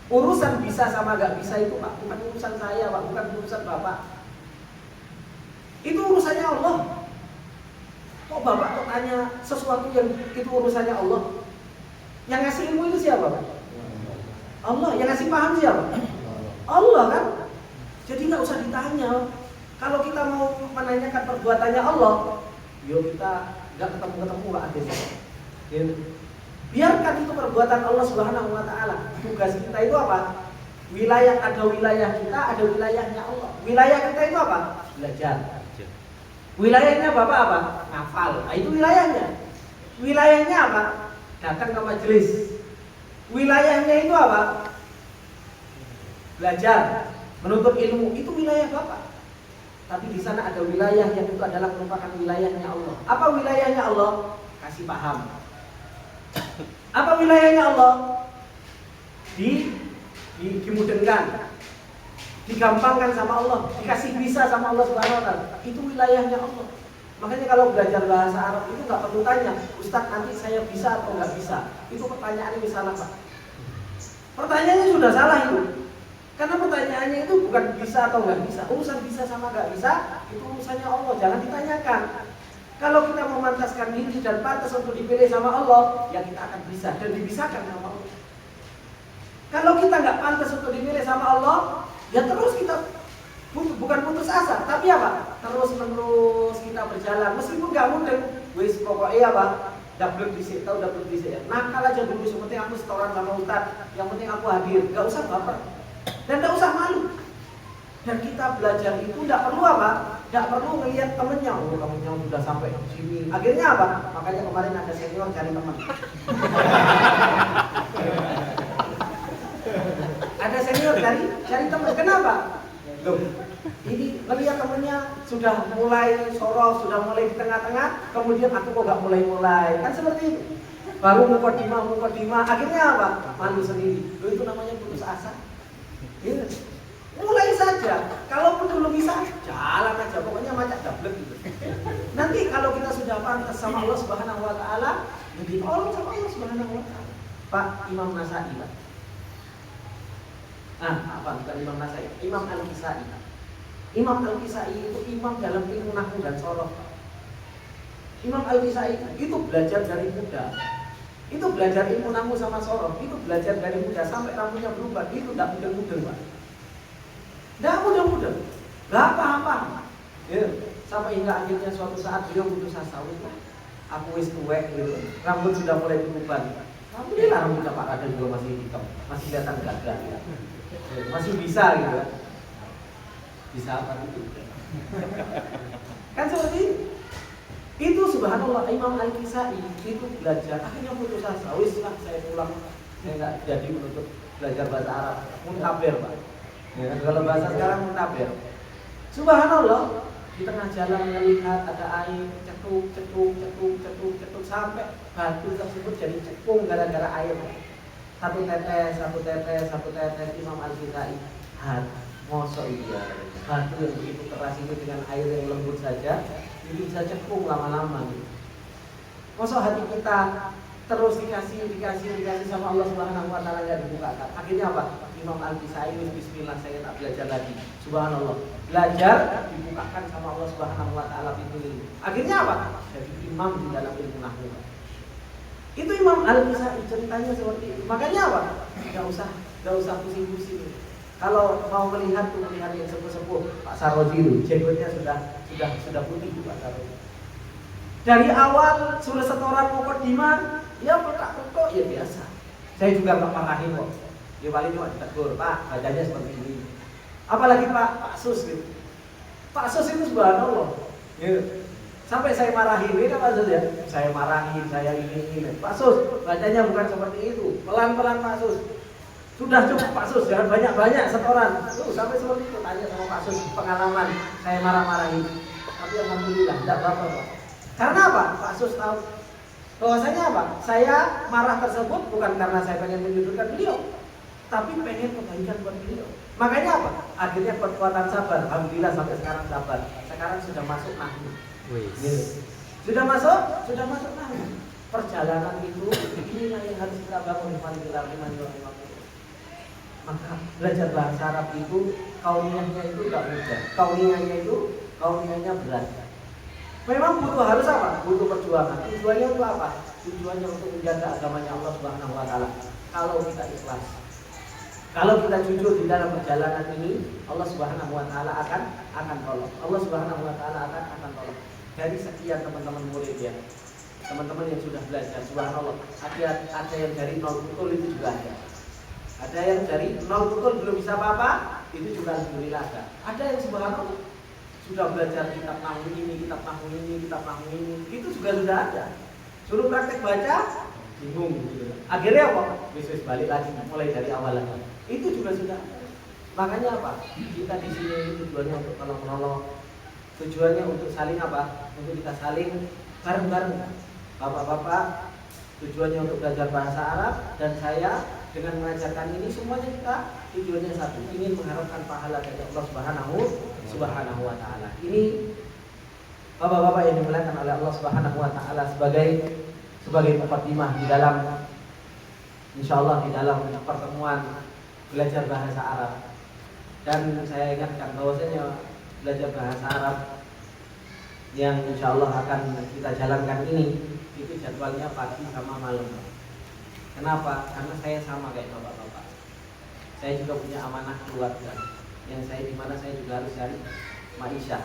Urusan bisa sama enggak bisa itu Pak, bukan urusan saya Pak, bukan urusan Bapak. Itu urusannya Allah. Kok Bapak kok tanya sesuatu yang itu urusannya Allah? Yang ngasih ilmu itu siapa Pak? Allah. Yang ngasih paham siapa? Allah kan? Jadi nggak usah ditanya. Kalau kita mau menanyakan perbuatannya Allah, yuk kita nggak ketemu Pak Ades. Biarkan itu perbuatan Allah Subhanahu wa taala. Tugas kita itu apa? Ada wilayah kita, ada wilayahnya Allah. Wilayah kita itu apa? Belajar. Wilayahnya Bapak apa? Ngafal. Nah, itu wilayahnya. Wilayahnya apa? Datang ke majelis. Wilayahnya itu apa? Belajar, menuntut ilmu. Itu wilayah Bapak. Tapi di sana ada wilayah yang itu adalah merupakan wilayahnya Allah. Apa wilayahnya Allah? Kasih paham. Apa wilayahnya Allah? Dimudahkan, digampangkan sama Allah, dikasih bisa sama Allah Subhanahu wa taala. Itu wilayahnya Allah. Makanya kalau belajar bahasa Arab itu nggak perlu tanya, Ustaz nanti saya bisa atau nggak bisa. Itu pertanyaannya salah Pak. Pertanyaannya sudah salah itu. Karena pertanyaannya itu bukan bisa atau nggak bisa. Urusan bisa sama nggak bisa itu urusannya Allah. Jangan ditanyakan. Kalau kita memantaskan diri dan pantas untuk dipilih sama Allah, ya kita akan bisa dan dibisahkan sama Allah. Kalau kita nggak pantas untuk dipilih sama Allah, ya terus kita bukan putus asa, tapi apa? Terus menerus kita berjalan, meskipun nggak mudah. Wis pokoknya apa? Double bisik, tahu double bisik ya. Nakal aja dulu, yang penting aku setoran sama Ustaz, yang penting aku hadir, nggak usah baper dan nggak usah malu. Dan kita belajar itu nggak perlu apa? Nggak perlu ngelihat temennya, oh temennya sudah sampai di sini. Akhirnya apa? Makanya kemarin ada senior cari teman. Ada senior cari teman. Kenapa? Loh, ini melihat temennya sudah mulai sorot, sudah mulai di tengah-tengah, kemudian aku kok nggak mulai-mulai. Kan seperti itu. Baru mukadimah, akhirnya apa? Malu sendiri. Loh, itu namanya putus asa. Ya. Mulai saja. Kalaupun belum bisa, jalan aja. Pokoknya macam dablek gitu. Nanti kalau kita sudah pantas sama Allah Subhanahu wa taala, jadi orang sama Allah Subhanahu wa taala. Pak Imam Nasai, Pak. Bukan Imam Nasai, Imam Al-Kisai. Imam Al-Kisai itu imam dalam ilmu nahwu dan sorof. Imam Al-Kisai itu belajar dari muda. Itu belajar ilmu nahwu sama sorof. Itu belajar dari muda sampai rambutnya berubah. Itu tidak mudah-mudah Pak. Nggak mudah-mudah, nggak paham-paham. Ya, sampai hingga akhirnya suatu saat beliau putus asa, lah, aku wis tuwek gitu, rambut sudah mulai tutupan. Alhamdulillah rambutnya Pak Kadel juga masih hitam, masih kelihatan gagah, ya. Masih bisa gitu kan. Bisa apa itu? Kan seperti itu subhanallah. Imam Al-Kisai itu belajar, akhirnya putus asa, wis lah saya pulang, saya nggak jadi menuntut belajar bahasa Arab, muntabir Pak. Ya, kalau bahasa sekarang muntabir. Subhanallah, di tengah jalan melihat ada air cetuk sampai batu tersebut jadi cekung gara-gara air. Satu tetes Imam Al-Kisai. Mosok iya. Batu yang begitu keras itu dengan air yang lembut saja itu bisa cekung lama-lama. Mosok hati kita terus dikasih sama Allah Subhanahu wa taala enggak dibukakan. Akhirnya apa? Imam Al-Kisai bismillah saya tak belajar lagi. Subhanallah. Belajar dibukakan sama Allah Subhanahu wa taala pintu ilmu. Akhirnya apa? Jadi imam di dalam ilmu nahwu. Itu Imam Al-Kisai ceritanya seperti itu. Makanya apa? Enggak usah pusing-pusing. Kalau mau melihat yang sepuh-sepuh Pak Sarodi itu jenggotnya sudah putih Pak Sarodi. Dari awal sudah setoran mukadimah, ya petak-petok ya biasa. Saya juga nggak marahin kok. Dia paling cuma ditegur, Pak, bacanya seperti ini. Apalagi Pak Sus gitu. Pak Sus itu subhanallah. Ya. Sampai saya marahin, ini apa Sus ya? Saya marahin, saya ini. Pak Sus, bacanya bukan seperti itu. Pelan-pelan Pak Sus. Sudah cukup Pak Sus, jangan banyak-banyak setoran. Sampai seperti itu, tanya sama Pak Sus pengalaman. Saya marah-marahin. Tapi alhamdulillah, tidak apa-apa Pak. Karena apa? Pak Sus tahu bahwasanya apa? Saya marah tersebut bukan karena saya pengen menyudutkan beliau, tapi pengen kebaikan buat beliau. Makanya apa? Akhirnya perkuatan sabar. Alhamdulillah sampai sekarang sabar. Sekarang sudah masuk nahwu. Sudah masuk nahwu. Perjalanan itu inilah yang harus kita bangun di dalam. Maka belajar bahasa Arab itu kauniyahnya itu enggak mudah. Kauniyahnya berat. Memang butuh harus apa? Butuh perjuangan. Tujuannya untuk apa? Tujuannya untuk menjaga agamanya Allah Subhanahu wa taala. Kalau kita ikhlas, kalau kita jujur di dalam perjalanan ini, Allah Subhanahu wa taala akan tolong. Allah Subhanahu wa taala akan tolong. Dari sekian teman-teman murid ya, teman-teman yang sudah belajar, subhanallah, ada yang dari nol betul itu juga ada. Ada yang dari nol betul belum bisa apa-apa, itu juga alhamdulillah ada. Ada yang subhanallah sudah belajar kitab nahwu ini, itu juga sudah ada. Suruh praktek baca, bingung gitu. Akhirnya apa? Besok balik lagi, mulai dari awal lagi. Itu juga sudah ada. Makanya apa? Kita di sini tujuannya untuk tolong menolong. Tujuannya untuk saling apa? Untuk kita saling bareng-bareng. Bapak-bapak, tujuannya untuk belajar bahasa Arab, dan saya dengan mengajarkan ini semuanya kita tujuannya satu, ingin mengharapkan pahala dari Allah Subhanahu wa taala. Ini bapak-bapak yang dimuliakan oleh Allah Subhanahu wa taala sebagai mukadimah di dalam insyaallah di dalam pertemuan belajar bahasa Arab. Dan saya ingatkan bahwasanya belajar bahasa Arab yang insyaallah akan kita jalankan ini itu jadwalnya pagi sama malam. Kenapa? Karena saya sama kayak bapak-bapak. Saya juga punya amanah keluarga. Yang saya di mana saya juga harus cari maisha.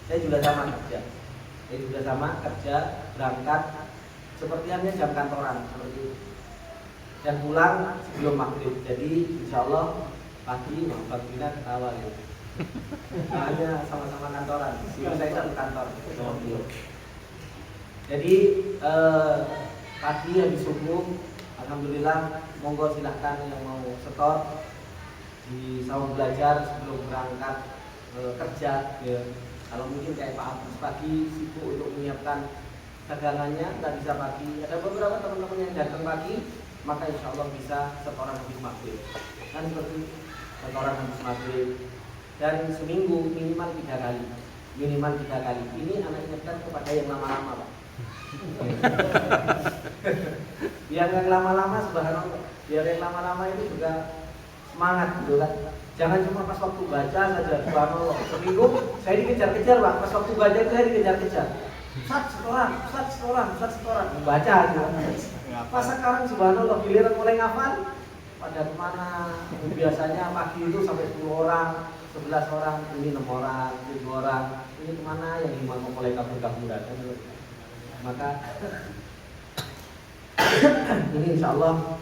Saya juga sama kerja, berangkat seperti halnya jam kantoran seperti itu. Dan pulang sebelum maghrib. Jadi insyaallah pagi Bina ketawa gitu. Hanya sama-sama kantoran. Saya satu kantor. Jadi pagi habis subuh, alhamdulillah, monggo silahkan yang mau setor di saung belajar sebelum berangkat kerja. Ya. Kalau mungkin kayak Pak Agus pagi sibuk untuk menyiapkan dagangannya, nggak bisa pagi. Ada beberapa teman-teman yang datang pagi, maka insya Allah bisa setoran habis maghrib. Dan seperti setoran habis maghrib. Dan seminggu minimal 3 kali. Ini anak ingatkan kepada yang lama-lama, Pak. Yang lama-lama subhanallah, biar yang lama-lama itu juga semangat gitu kan. Jangan cuma pas waktu baca saja, subhanallah. Seminggu saya dikejar-kejar Pak, pas waktu baca itu saya dikejar-kejar. Ustaz setoran, baca gitu. Pas sekarang subhanallah giliran mulai ngafal, pada kemana? Biasanya pagi itu sampai 10 orang, 11 orang, ini 6 orang, 7 orang. Ini kemana? Yang 5 mau mulai kabur-kaburan. Maka ini insya Allah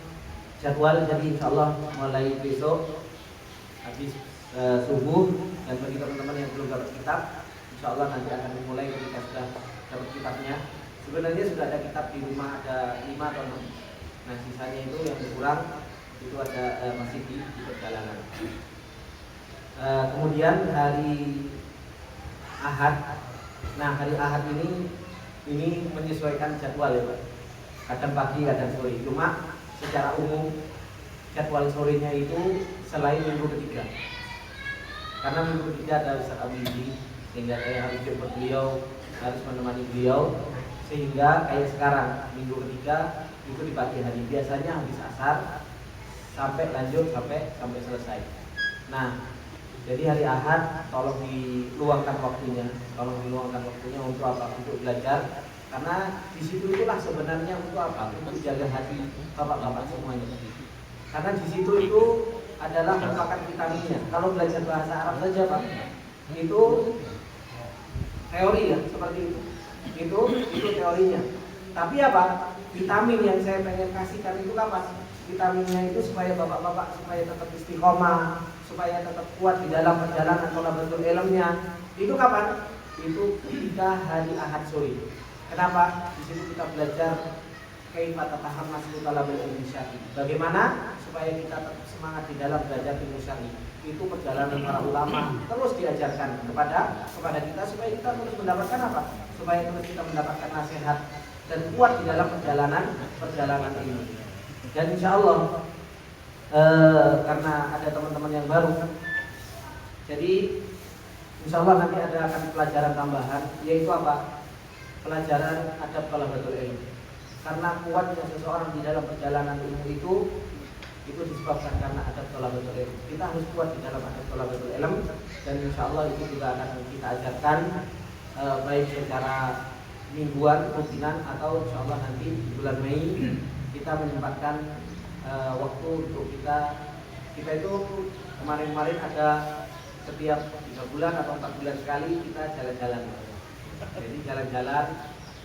jadwal, jadi insya Allah mulai besok habis subuh, dan bagi teman-teman yang belum dapat kitab, insya Allah nanti akan dimulai ketika sudah dapat kitabnya. Sebenarnya sudah ada kitab di rumah, ada 5 atau 6. Nah sisanya itu yang kurang itu ada masih di perjalanan. Kemudian hari Ahad. Nah hari Ahad ini menyesuaikan jadwal ya Pak. Kadang pagi, kadang sore. Cuma secara umum jadwal sorenya itu selain minggu ketiga. Karena minggu ketiga ada Ustaz Abidi, sehingga saya harus jemput beliau, harus menemani beliau. Sehingga kayak sekarang minggu ketiga itu di pagi hari, biasanya habis asar sampai lanjut sampai selesai. Nah, jadi hari Ahad tolong diluangkan waktunya, untuk apa? Untuk belajar. Karena di situ itulah sebenarnya untuk apa? Untuk jaga hati bapak-bapak semuanya. Karena di situ itu adalah merupakan vitaminnya. Kalau belajar bahasa Arab saja Pak, itu teori ya, seperti itu. Itu teorinya. Tapi apa? Vitamin yang saya pengen kasihkan itu apa? Vitaminnya itu supaya bapak-bapak supaya tetap istiqomah, supaya tetap kuat di dalam perjalanan thalabatul ilmnya. Itu kapan? Itu ketika hari Ahad sore. Kenapa? Di situ kita belajar kaifa tatahammas talabul ilmi syar'i. Bagaimana supaya kita tetap semangat di dalam belajar ilmu syar'i. Itu perjalanan para ulama terus diajarkan kepada kita supaya kita terus mendapatkan apa? Supaya terus kita mendapatkan nasihat dan kuat di dalam perjalanan ini. Dan insya Allah karena ada teman-teman yang baru, jadi insya Allah nanti akan pelajaran tambahan, yaitu apa? Pelajaran adab thalabatul ilmi. Karena kuatnya seseorang di dalam perjalanan ilmu itu disebabkan karena adab thalabatul ilmi. Kita harus kuat di dalam adab thalabatul ilmi, dan insya Allah itu juga akan kita ajarkan baik secara mingguan, rutinan, atau insya Allah nanti di bulan Mei kita menyempatkan waktu untuk kita itu kemarin ada setiap 3 bulan atau 4 bulan sekali kita jalan-jalan. Jadi jalan-jalan,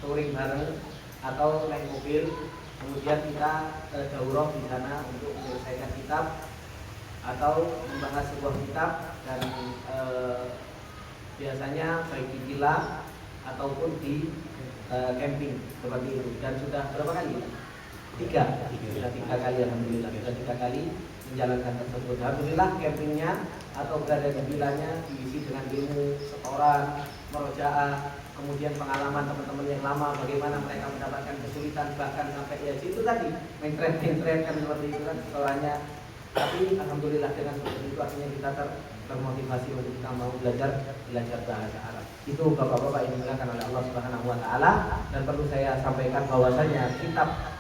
touring bareng atau naik mobil, kemudian kita daurah di sana untuk menyelesaikan kitab atau membahas sebuah kitab, dan biasanya baik di villa ataupun di camping seperti itu. Dan sudah berapa kali? 3 kali, alhamdulillah sudah 3 kali menjalankan tersebut. Alhamdulillah campingnya atau berada di villanya diisi dengan ilmu, setoran, merojaah, kemudian pengalaman teman-teman yang lama, bagaimana mereka mendapatkan kesulitan, bahkan sampai ya itu tadi mentret kan seperti itu kan setorannya. Tapi alhamdulillah dengan seperti itu artinya kita termotivasi untuk kita mau belajar bahasa Arab. Itu bapak-bapak yang dimuliakan oleh Allah Subhanahu wa taala. Dan perlu saya sampaikan bahwasanya kitab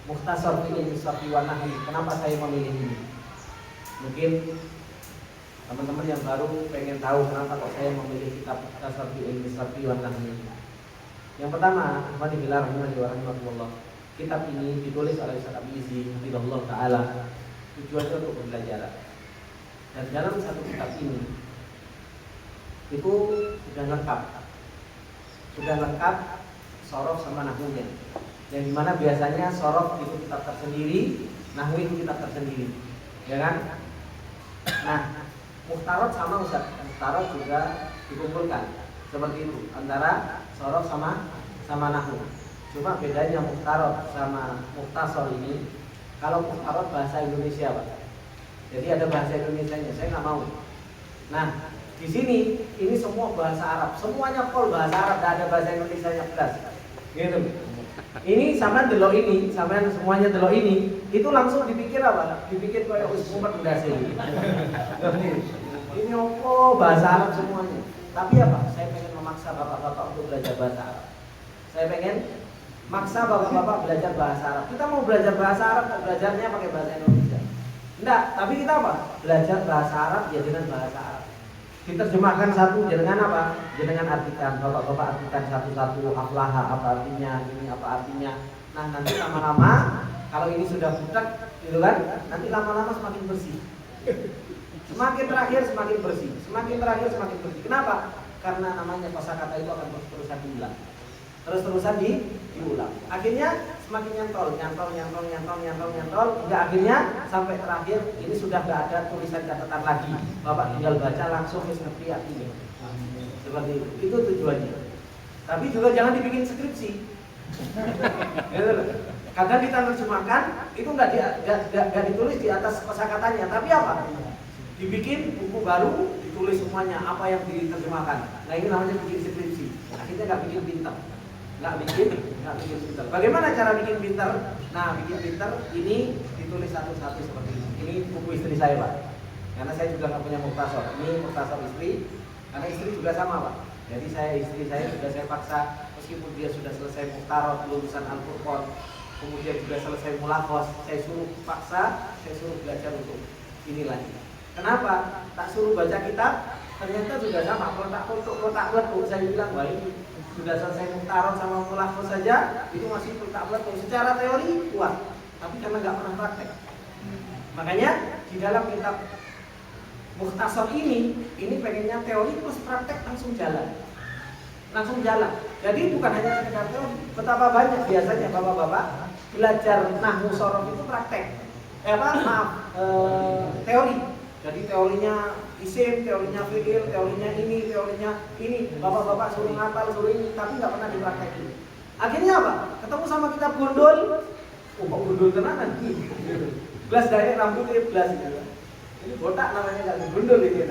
Mukhtasar fi Ilmi Shar'i wa Nahwi, kenapa saya memilih ini? Mungkin teman-teman yang baru pengen tahu kenapa kok saya memilih kitab Mukhtasar fi Ilmi Shar'i wa Nahwi. Yang pertama, rahimahullah, kitab ini ditulis oleh Ustaz Abidi Hafizahullah taala, tujuannya untuk pembelajaran. Dan dalam satu kitab ini itu sudah lengkap sorof sama nahwunya. Yang dimana biasanya sorof itu kitab tersendiri, nahwu itu kitab tersendiri, ya kan? Nah, mukhtarot sama Ustaz, mukhtarot juga dikumpulkan seperti itu antara sorof sama nahwu. Cuma bedanya mukhtarot sama mukhtasar ini, kalau mukhtarot bahasa Indonesia Pak, jadi ada bahasa Indonesianya, saya nggak mau. Nah, di sini ini semua bahasa Arab, semuanya full bahasa Arab, tidak ada bahasa Indonesianya plus, gitu. Ini sama delok ini, sampean semuanya delok ini, itu langsung dipikir apa? Dipikir kayak umat mendasi. Ini opo bahasa Arab semuanya. Tapi apa? Saya pengen memaksa bapak-bapak untuk belajar bahasa Arab. Saya pengen maksa bapak-bapak belajar bahasa Arab. Kita mau belajar bahasa Arab, belajarnya pakai bahasa Indonesia. Enggak, tapi kita apa? Belajar bahasa Arab ya dengan bahasa Arab. Diterjemahkan satu dengan apa? Dengan artikan, bapak-bapak artikan satu-satu, aflaha apa artinya, ini apa artinya. Nah nanti lama-lama kalau ini sudah budak, gitu kan? Nanti lama-lama semakin bersih. Semakin terakhir semakin bersih, semakin terakhir semakin bersih. Kenapa? Karena namanya kosakata itu akan terus-terusan diulang, terus-terusan diulang. Akhirnya semakin nyantol, hingga akhirnya sampai terakhir ini sudah nggak ada tulisan catatan lagi. Bapak tinggal baca langsung ngerti artinya. Seperti itu tujuannya. Tapi juga jangan dibikin skripsi. Kadang kita terjemahkan itu nggak ditulis di atas kosakatanya, tapi apa? Dibikin buku baru, ditulis semuanya apa yang diterjemahkan. Nah ini namanya bikin skripsi. Akhirnya nggak bikin pintar, nggak bikin pintar. Bagaimana cara bikin pintar? Nah bikin pintar ini ditulis satu-satu seperti ini. Ini buku istri saya Pak, karena saya juga nggak punya mukhtasar. Ini mukhtasar istri, karena istri juga sama Pak. Jadi istri saya juga saya paksa, meskipun dia sudah selesai mukhtarot, lulusan Al-Furqan, kemudian juga selesai mulakos, saya suruh paksa, saya suruh belajar untuk ini lagi. Kenapa? Tak suruh baca kitab, ternyata juga sama. Kotak peletuk, saya bilang, wah ini sudah selesai mukhtarot sama mulakos saja, itu masih kotak peletuk. Secara teori kuat, tapi karena nggak pernah praktek. Makanya di dalam kitab Mukhtasar ini pengennya teori plus praktek langsung jalan. Jadi bukan hanya sekedar teori. Betapa banyak biasanya bapak-bapak belajar nahwu sorof itu praktek. Teori. Jadi teorinya isim, teorinya fi'il, teorinya ini. Bapak-bapak suruh ngapal, suruh ini, tapi nggak pernah dipraktekin. Akhirnya apa? Ketemu sama kitab gondol. Oh, kok gondol tenanan? Belas dari rambutnya belas gitu. Ini botak namanya, nggak gondol ini.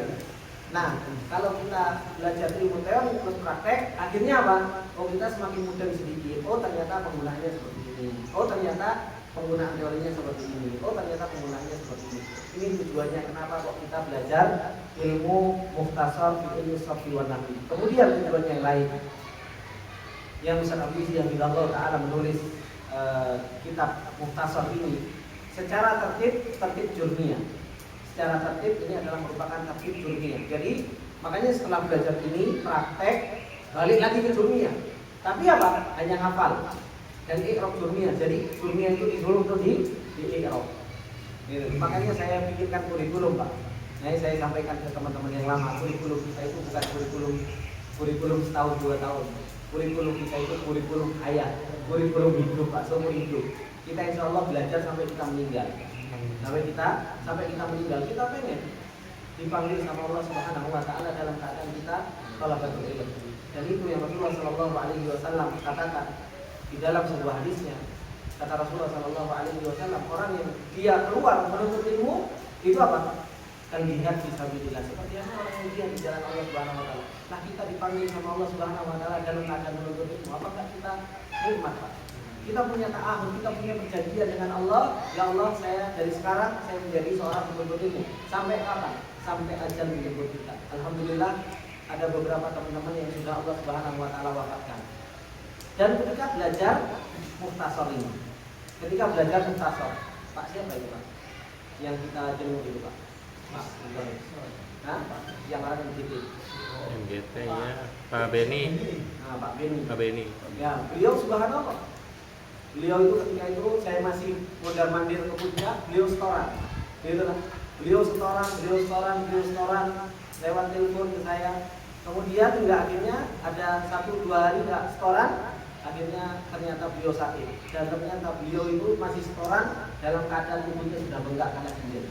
Nah, kalau kita belajar ilmu teori plus praktek, akhirnya apa? Oh, kita semakin mudah sedikit. Oh, ternyata penggunaannya seperti ini. Oh, ternyata penggunaan teorinya seperti ini. Oh, ternyata penggunaannya seperti ini. Ini tujuannya kenapa kok kita belajar ilmu mukhtasar ilmu shafi wa nahwi. Kemudian tujuan yang lain, yang Ustaz Abdi yang Allah Ta'ala menulis kitab mukhtasar ini secara tertib jurnia. Secara tertib ini adalah merupakan tertib jurnia. Jadi makanya setelah belajar ini praktek balik lagi ke jurnia. Tapi apa? Hanya hafal dan i'rab jurnia. Jadi jurnia itu disuruh untuk di i'rab. Makanya saya bikinkan kurikulum Pak. Nah saya sampaikan ke teman-teman yang lama, kurikulum kita itu bukan kurikulum setahun 2 tahun. Kurikulum kita itu kurikulum hayat, kurikulum hidup Pak, seumur hidup. Kita insya Allah belajar sampai kita meninggal. Sampai kita meninggal, kita pengen dipanggil sama Allah Subhanahu wa Ta'ala dalam keadaan kita thalabatul ilm. Dan itu yang Rasulullah Shallallahu Alaihi Wasallam katakan di dalam sebuah hadisnya. Kata Rasulullah Shallallahu Alaihi Wasallam, orang yang dia keluar menuntut ilmu itu apa? Kan jihad fisabilillah. Seperti apa orang yang jihad di jalan Allah Subhanahu Wa Ta'ala. Nah kita dipanggil sama Allah Subhanahu Wa Ta'ala dalam keadaan menuntut ilmu. Apakah kita nikmat Pak? Kita punya ta'ahud, kita punya perjanjian dengan Allah. Ya Allah, saya dari sekarang saya menjadi seorang penuntut ilmu. Sampai kapan? Sampai ajal menjemput kita. Alhamdulillah ada beberapa teman-teman yang sudah Allah Subhanahu Wa Ta'ala wafatkan. Dan ketika belajar mukhtasar ini, ketika belajar mukhtasar, Pak siapa itu Pak? Yang kita jenguk itu Pak? Pak, yang ada di MGT. MGT-nya Pak Beni. Nah, Pak Beni. Ya, beliau subhanallah. Beliau itu ketika itu saya masih mondar mandir ke puncak, beliau setoran. Beliau setoran lewat telepon ke saya. Kemudian hingga akhirnya ada 1-2 hari nggak setoran, akhirnya ternyata beliau sakit. Dan ternyata beliau itu masih setoran dalam keadaan tubuhnya sudah bengkak karena sendiri.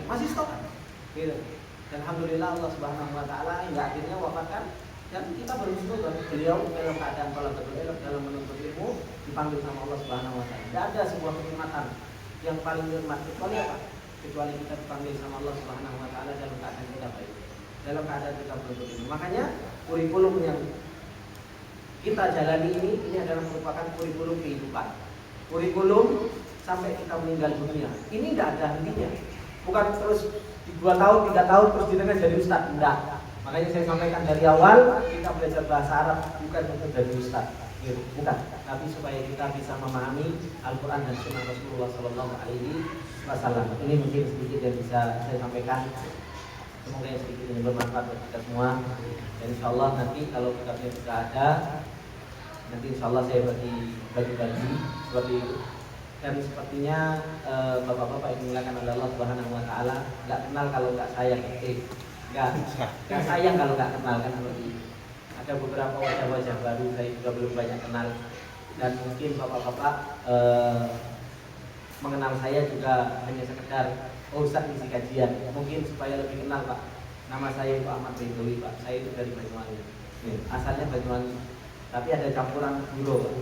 Masih setoran. Dan alhamdulillah Allah Subhanahu Wa Ta'ala hingga akhirnya wafatkan. Dan kita bersyukur beliau dalam keadaan dalam menuntut ilmu dipanggil sama Allah Subhanahu Wa Ta'ala. Tidak ada sebuah kenikmatan yang paling nikmat kecuali apa? Kecuali kita dipanggil sama Allah Subhanahu Wa Ta'ala dalam keadaan kita baik, dalam keadaan kita menuntut ilmu. Makanya kurikulum yang kita jalani ini adalah merupakan kurikulum kehidupan, kurikulum sampai kita meninggal dunia. Ini tidak ada hentinya. Bukan terus 2 tahun, 3 tahun terus kita jadi ustaz. Tidak. Makanya saya sampaikan dari awal, kita belajar bahasa Arab bukan untuk jadi ustaz, bukan, tapi supaya kita bisa memahami Al-Quran dan Sunnah Rasulullah Sallallahu Alaihi Wasallam. Ini mungkin sedikit yang bisa saya sampaikan. Semoga yang sedikit ini bermanfaat bagi kita semua. Dan insya Allah nanti kalau kitabnya sudah ada, nanti insya Allah saya bagi seperti itu. dan sepertinya bapak-bapak yang dimuliakan oleh Allah Subhanahu Wa Taala nggak kenal kalau nggak sayang, nggak sayang kalau nggak kenal kan seperti itu. Ada beberapa wajah-wajah baru saya juga belum banyak kenal, dan mungkin bapak-bapak mengenal saya juga hanya sekedar Ustadz ngisi kajian, mungkin supaya lebih kenal Pak. Nama saya itu Ahmad Ridhowi Pak, saya itu dari Banyuwangi, asalnya Banyuwangi, tapi ada campuran Madura Pak.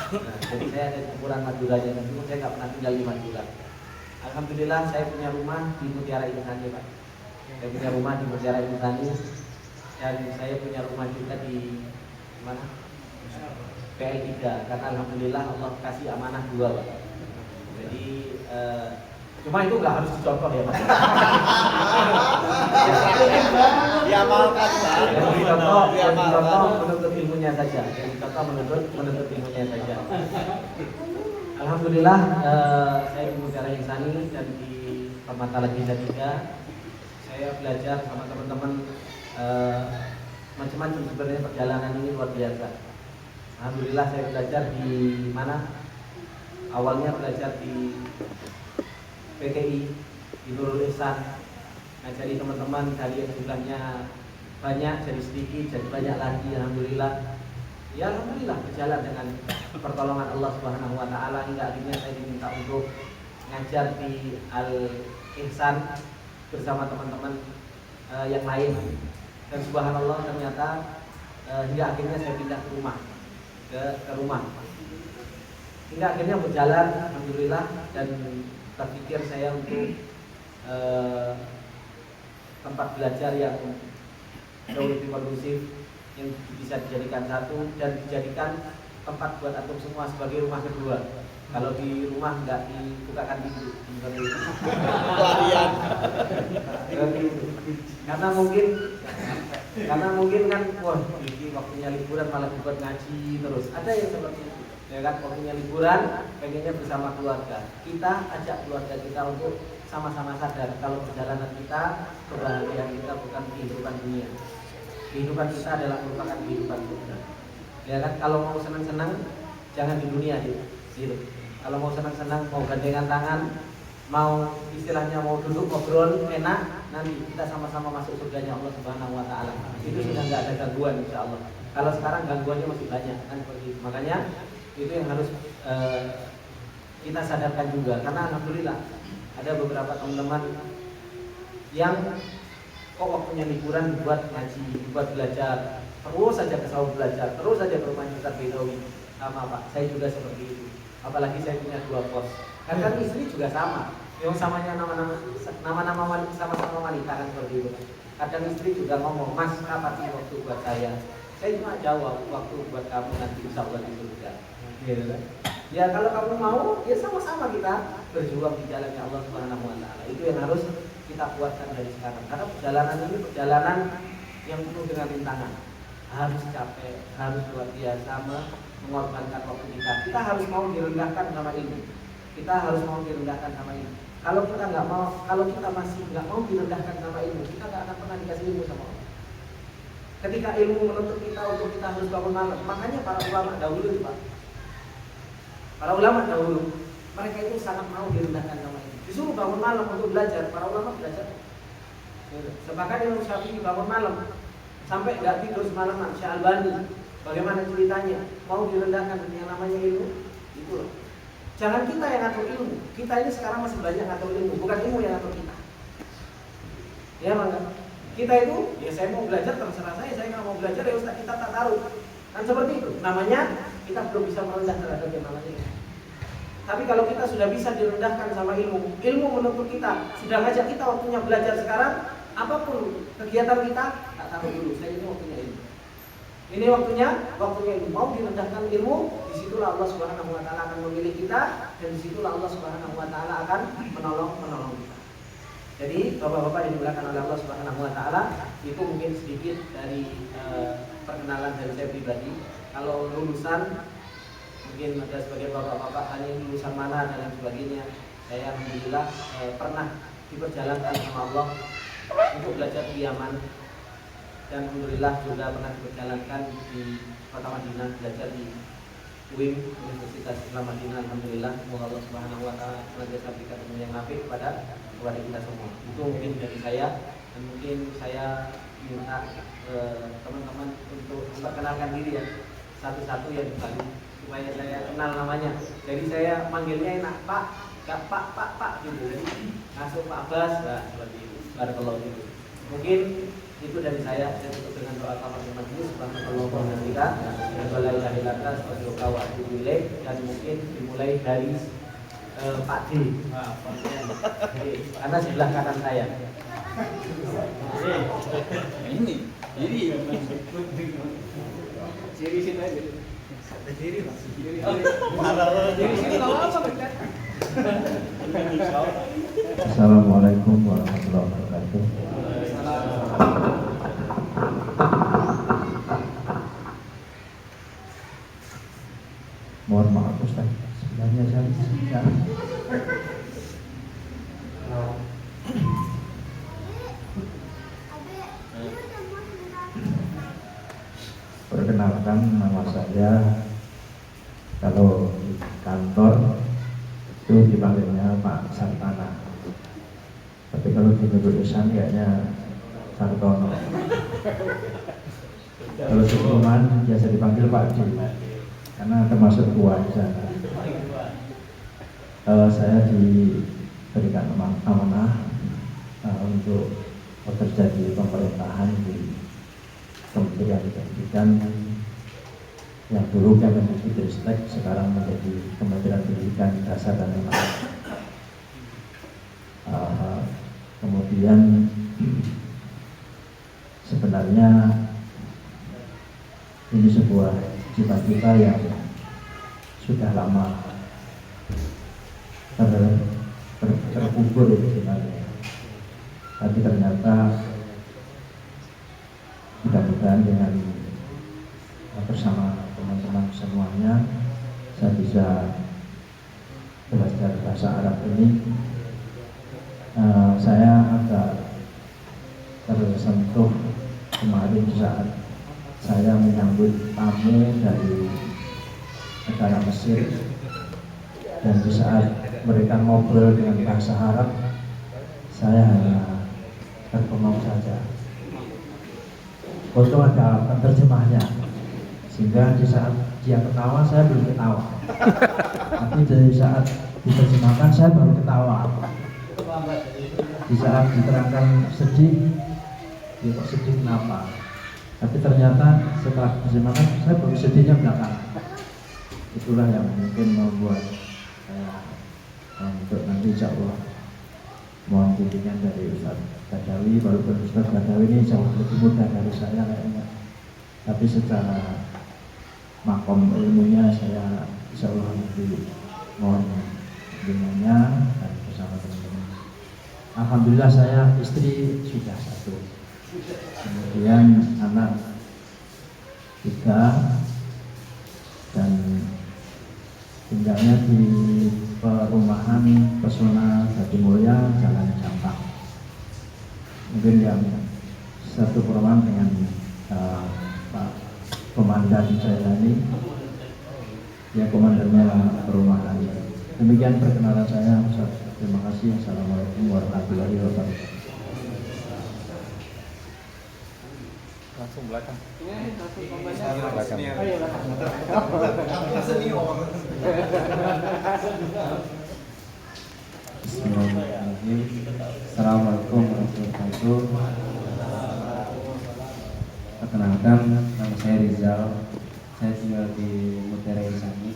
Nah, jadi saya ada campuran Maduranya, dan dulu saya nggak pernah tinggal di Madura. Alhamdulillah saya punya rumah di Mutiara Insani Pak. Saya punya rumah di Mutiara Insani, dan saya punya rumah juga di mana? PL3, karena alhamdulillah Allah kasih amanah 2 Pak. Jadi cuma itu nggak harus dicontoh ya Pak. Diamalkan Pak. Yang dicontoh menuntut ilmunya saja. Yang dicontoh menuntut ilmunya saja. Alhamdulillah saya di Mutiara Insani dan di Permata Lagina 3 saya belajar sama teman-teman macam-macam. Sebenarnya perjalanan ini luar biasa. Alhamdulillah saya belajar di mana? Awalnya belajar di PTI di Nurul Ihsan, ngajari teman-teman dari yang jumlahnya banyak jadi sedikit, jadi banyak lagi. Alhamdulillah, ya alhamdulillah berjalan dengan pertolongan Allah Subhanahu Wa Taala hingga akhirnya saya diminta untuk ngajar di Al Ihsan bersama teman-teman yang lain. Dan subhanallah ternyata hingga akhirnya saya pindah ke rumah, ke rumah. Hingga akhirnya berjalan, alhamdulillah, dan terpikir saya untuk tempat belajar yang jauh lebih kondusif, yang bisa dijadikan satu dan dijadikan tempat buat antum semua sebagai rumah kedua. Kalau di rumah nggak dibukakan pintu, Pelarian. karena mungkin kan, wah ini waktunya liburan malah dibuat ngaji terus. Ada yang seperti itu. Ya kan, waktunya liburan pengennya bersama keluarga. Kita ajak keluarga kita untuk sama-sama sadar kalau perjalanan kita, kebahagiaan kita bukan kehidupan dunia. Kehidupan kita adalah merupakan kehidupan surga. Ya kan, kalau mau senang-senang jangan di dunia gitu. Kalau mau senang-senang, mau gandengan tangan, mau istilahnya mau duduk ngobrol enak, nanti kita sama-sama masuk surganya Allah Subhanahu Wa Taala. Itu sudah nggak ada gangguan insya Allah. Kalau sekarang gangguannya masih banyak kan seperti itu. Makanya itu yang harus kita sadarkan juga, karena alhamdulillah ada beberapa teman-teman yang kok waktunya liburan buat ngaji, buat belajar, terus saja ke sawah belajar, terus saja ke rumah Ustaz Ridhowi. Sama Pak, saya juga seperti itu. Apalagi saya punya 2 kos. Kadang istri juga sama, yang samanya nama-nama sama-sama wanita kan seperti itu. Kadang istri juga ngomong, Mas kapan sih waktu buat saya? Saya cuma jawab, waktu buat kamu nanti insya Allah di surga. Gitu kan? Ya kalau kamu mau, ya sama-sama kita berjuang di jalannya Allah Subhanahu Wa Taala. Itu yang harus kita kuatkan dari sekarang. Karena perjalanan ini perjalanan yang penuh dengan rintangan. Harus capek, harus luar biasa mengorbankan waktu kita. Kita harus mau direndahkan sama ilmu. Kita harus mau direndahkan sama ilmu. Kalau kita nggak mau, kalau kita masih nggak mau direndahkan sama ilmu, kita nggak akan pernah dikasih ilmu sama Allah. Ketika ilmu menuntut kita untuk kita harus bangun malam, makanya para ulama dahulu Pak. Para ulama dahulu, mereka itu sangat mau direndahkan sama ilmu. Disuruh bangun malam untuk belajar, para ulama belajar. Sepakat Imam Syafi'i bangun malam sampai nggak tidur semalaman. Syekh Albani, bagaimana ceritanya? Mau direndahkan yang namanya ilmu, itu loh. Jangan kita yang ngatur ilmu. Kita ini sekarang masih banyak ngatur ilmu, bukan ilmu yang ngatur kita. Ya maka kita itu, ya saya mau belajar terserah saya nggak mau belajar ya Ustaz kita tak taruh. Kan seperti itu. Namanya kita belum bisa merendah terhadap yang namanya ilmu. Tapi kalau kita sudah bisa direndahkan sama ilmu, ilmu menuntut kita, sudah ngajak kita waktunya belajar sekarang, apapun kegiatan kita, tak taruh dulu. Saya ini waktunya ilmu. Ini waktunya ilmu. Mau direndahkan ilmu, disitulah Allah Subhanahu Wa Taala akan memilih kita, dan disitulah Allah Subhanahu Wa Taala akan menolong kita. Jadi bapak-bapak yang dimuliakan oleh Allah Subhanahu Wa Taala, itu mungkin sedikit dari perkenalan dari saya pribadi. Kalau lulusan, mungkin ada sebagai bapak-bapak tanya lulusan mana dan lain sebagainya. Saya alhamdulillah pernah diperjalankan sama Allah untuk belajar di Yaman, dan alhamdulillah juga pernah diperjalankan di kota Madinah belajar di UIN Universitas Islam Madinah. Alhamdulillah, semoga Allah Subhanahu wa taala senantiasa berikan ilmu yang nafi kepada kita semua. Itu mungkin dari saya, dan mungkin saya minta teman-teman untuk memperkenalkan diri ya satu-satu ya dibalik supaya saya kenal namanya. Jadi saya manggilnya enak Pak, gak Pak gitu. Jadi masuk Pak Abbas, nah, seperti itu. Barakallahu fikum. Mungkin itu dari saya tutup dengan doa kafaratul majlis, subhanallahu wa bihamdihi, wa la ilaha illa anta, astaghfiruka wa atubu ilaik. Dan mungkin dimulai dari Pak D. Karena sebelah kanan saya. Ini ciri sini aja. Ciri mas. Assalamualaikum warahmatullahi wabarakatuh. Mohon maaf Ustaz, sebenarnya saya tidak. Perkenalkan, nama saya kalau di kantor itu dipanggilnya Pak Santana, tapi kalau di kedudukan kayaknya Sartono. Kalau sebelumnya biasa dipanggil Pak D, karena termasuk tua di sana. Saya diberikan amanah untuk bekerja di pemerintahan di Kementerian Pendidikan yang dulu Kemendikbudristek, sekarang menjadi Kementerian Pendidikan Dasar dan Menengah. Kemudian sebenarnya ini sebuah cita-cita yang sudah lama terkubur sebenarnya, tapi ternyata mudah-mudahan dengan bersama teman-teman semuanya saya bisa belajar bahasa Arab ini. Saya agak tersentuh kemarin saat saya menyambut tamu dari negara Mesir, dan di saat mereka ngobrol dengan bahasa Arab, saya hanya terpengong saja. Untung ada penerjemahnya, sehingga di saat dia ketawa saya belum ketawa, tapi dari saat diterjemahkan saya baru ketawa. Di saat diterangkan sedih, dia kok sedih kenapa? Tapi ternyata setelah diterjemahkan saya baru sedihnya belakang. Itulah yang mungkin membuat saya untuk nanti insya Allah mohon bimbingan dari Ustaz Badawi, walaupun Ustaz Badawi ini jauh lebih muda dari saya kayaknya, tapi secara makom ilmunya saya insya Allah nanti mohon bimbingannya dan bersama teman-teman. Alhamdulillah saya istri sudah satu, kemudian anak 3, dan tinggalnya di perumahan Pesona Jatimulya, Jalan Jampang. Mungkin yang satu perumahan dengan Pak Komandan Jailani, ya komandannya perumahan. Demikian perkenalan saya. Terima kasih. Assalamualaikum warahmatullahi wabarakatuh. Langsung belakang. Bismillahirrahmanirrahim. Assalamualaikum warahmatullahi wabarakatuh. Perkenalkan, nama saya Rizal. Saya tinggal di Mutiara Insani.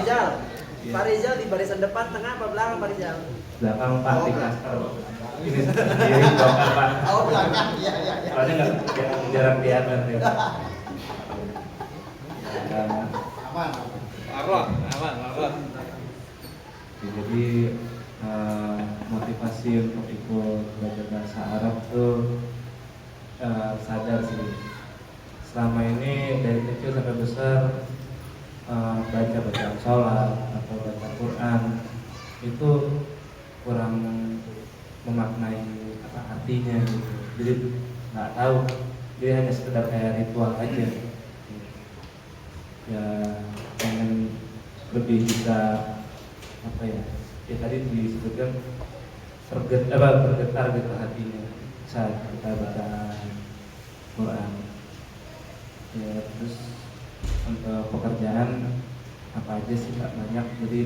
Ya, Pak Rizal di barisan depan, tengah apa belakang Pak Rizal? belakang Pak di klaster. Ini sendiri belakang Pak. Oh belakang, iya. Soalnya nggak jarang kelihatan ya. Aman. Jadi motivasi untuk ikut belajar bahasa Arab tuh sadar sih. Selama ini dari kecil sampai besar baca bacaan sholat atau baca Quran itu kurang memaknai apa artinya gitu. Jadi nggak tahu, dia hanya sekedar kayak ritual aja. Ya pengen lebih bisa apa ya? Ya tadi disebutkan bergetar gitu hatinya saat kita baca Quran. Ya terus untuk pekerjaan apa aja sih Pak, banyak, jadi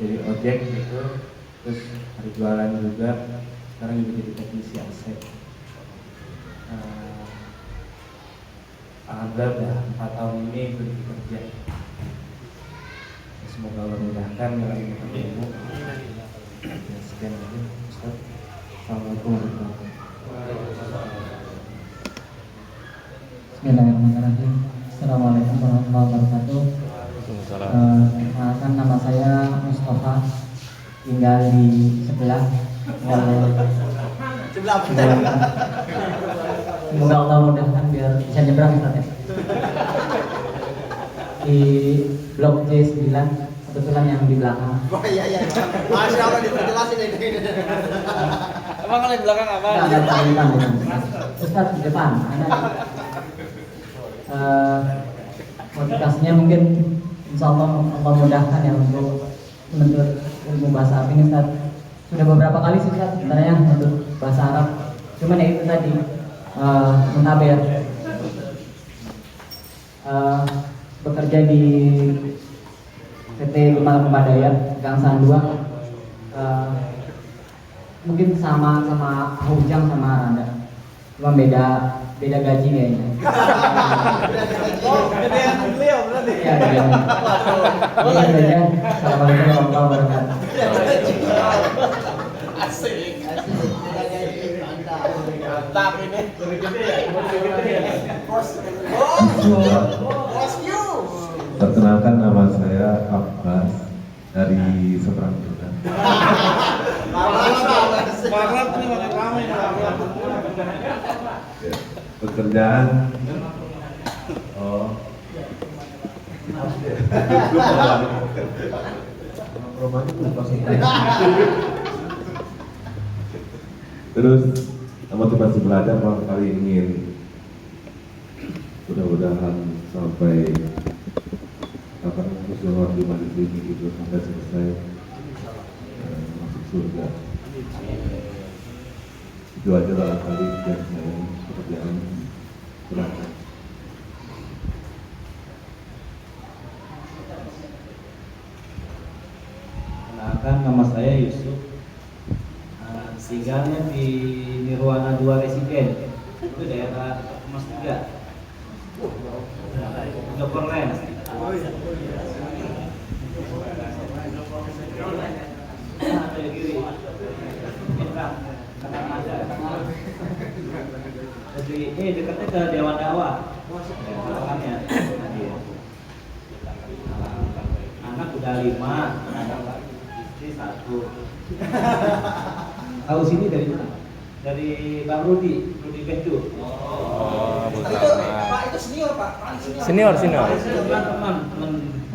dari ojek gitu, terus hari jualan juga, sekarang juga jadi teknisi AC. Alhamdulillah udah 4 tahun ini berhenti kerja. Semoga Allah mudahkan yang lagi ketemu. Ya, sekian aja Ustaz. Assalamualaikum warahmatullahi wabarakatuh. Bismillahirrahmanirrahim. Assalamualaikum warahmatullahi wabarakatuh. Perkenalkan, nama saya Mustafa, tinggal di sebelah. Semoga Allah mudahkan biar bisa nyebrang Ustaz ya. Di blok C9, kebetulan yang di belakang. Oh iya. Masya Allah diperjelasin ini. Emang kalau di belakang apa? Nah, di depan. Ustaz di depan. Ada. Motivasinya mungkin insya Allah mudahkan ya untuk menuntut ilmu bahasa Arab ini Ustaz. Sudah beberapa kali sih Ustaz sebenarnya untuk bahasa Arab, cuman ya itu tadi muntaber. Bekerja di PT Kemal Pemadaian Gang 2, mungkin sama Hujang sama Randa, cuma beda gaji kayaknya. Oh, gedean beliau berarti. Iya, gedean. Assalamualaikum warahmatullahi wabarakatuh. Asik. Mantap ini. Lebih gede ya? Bos you. Perkenalkan, nama saya Abbas dari Seberang Dunia. Maklum ini makin ramai. Pekerjaan terus motivasi belajar kali ingin mudah-mudahan sampai kapan usul di majelis ini gitu sampai selesai masuk surga. Itu aja lah kali yang saya pekerjaan berangkat. Kenalkan, nama saya Yusuf. Tinggalnya di Nirwana 2 Residen, itu daerah Mas 3. Dokter Len. Jadi ini dekatnya ke Dewan Dakwah. Belakangnya. Anak udah 5, istri 1. Tahu sini dari mana? Dari Bang Rudi Bedu. Oh, Pak itu senior Pak. Senior. Teman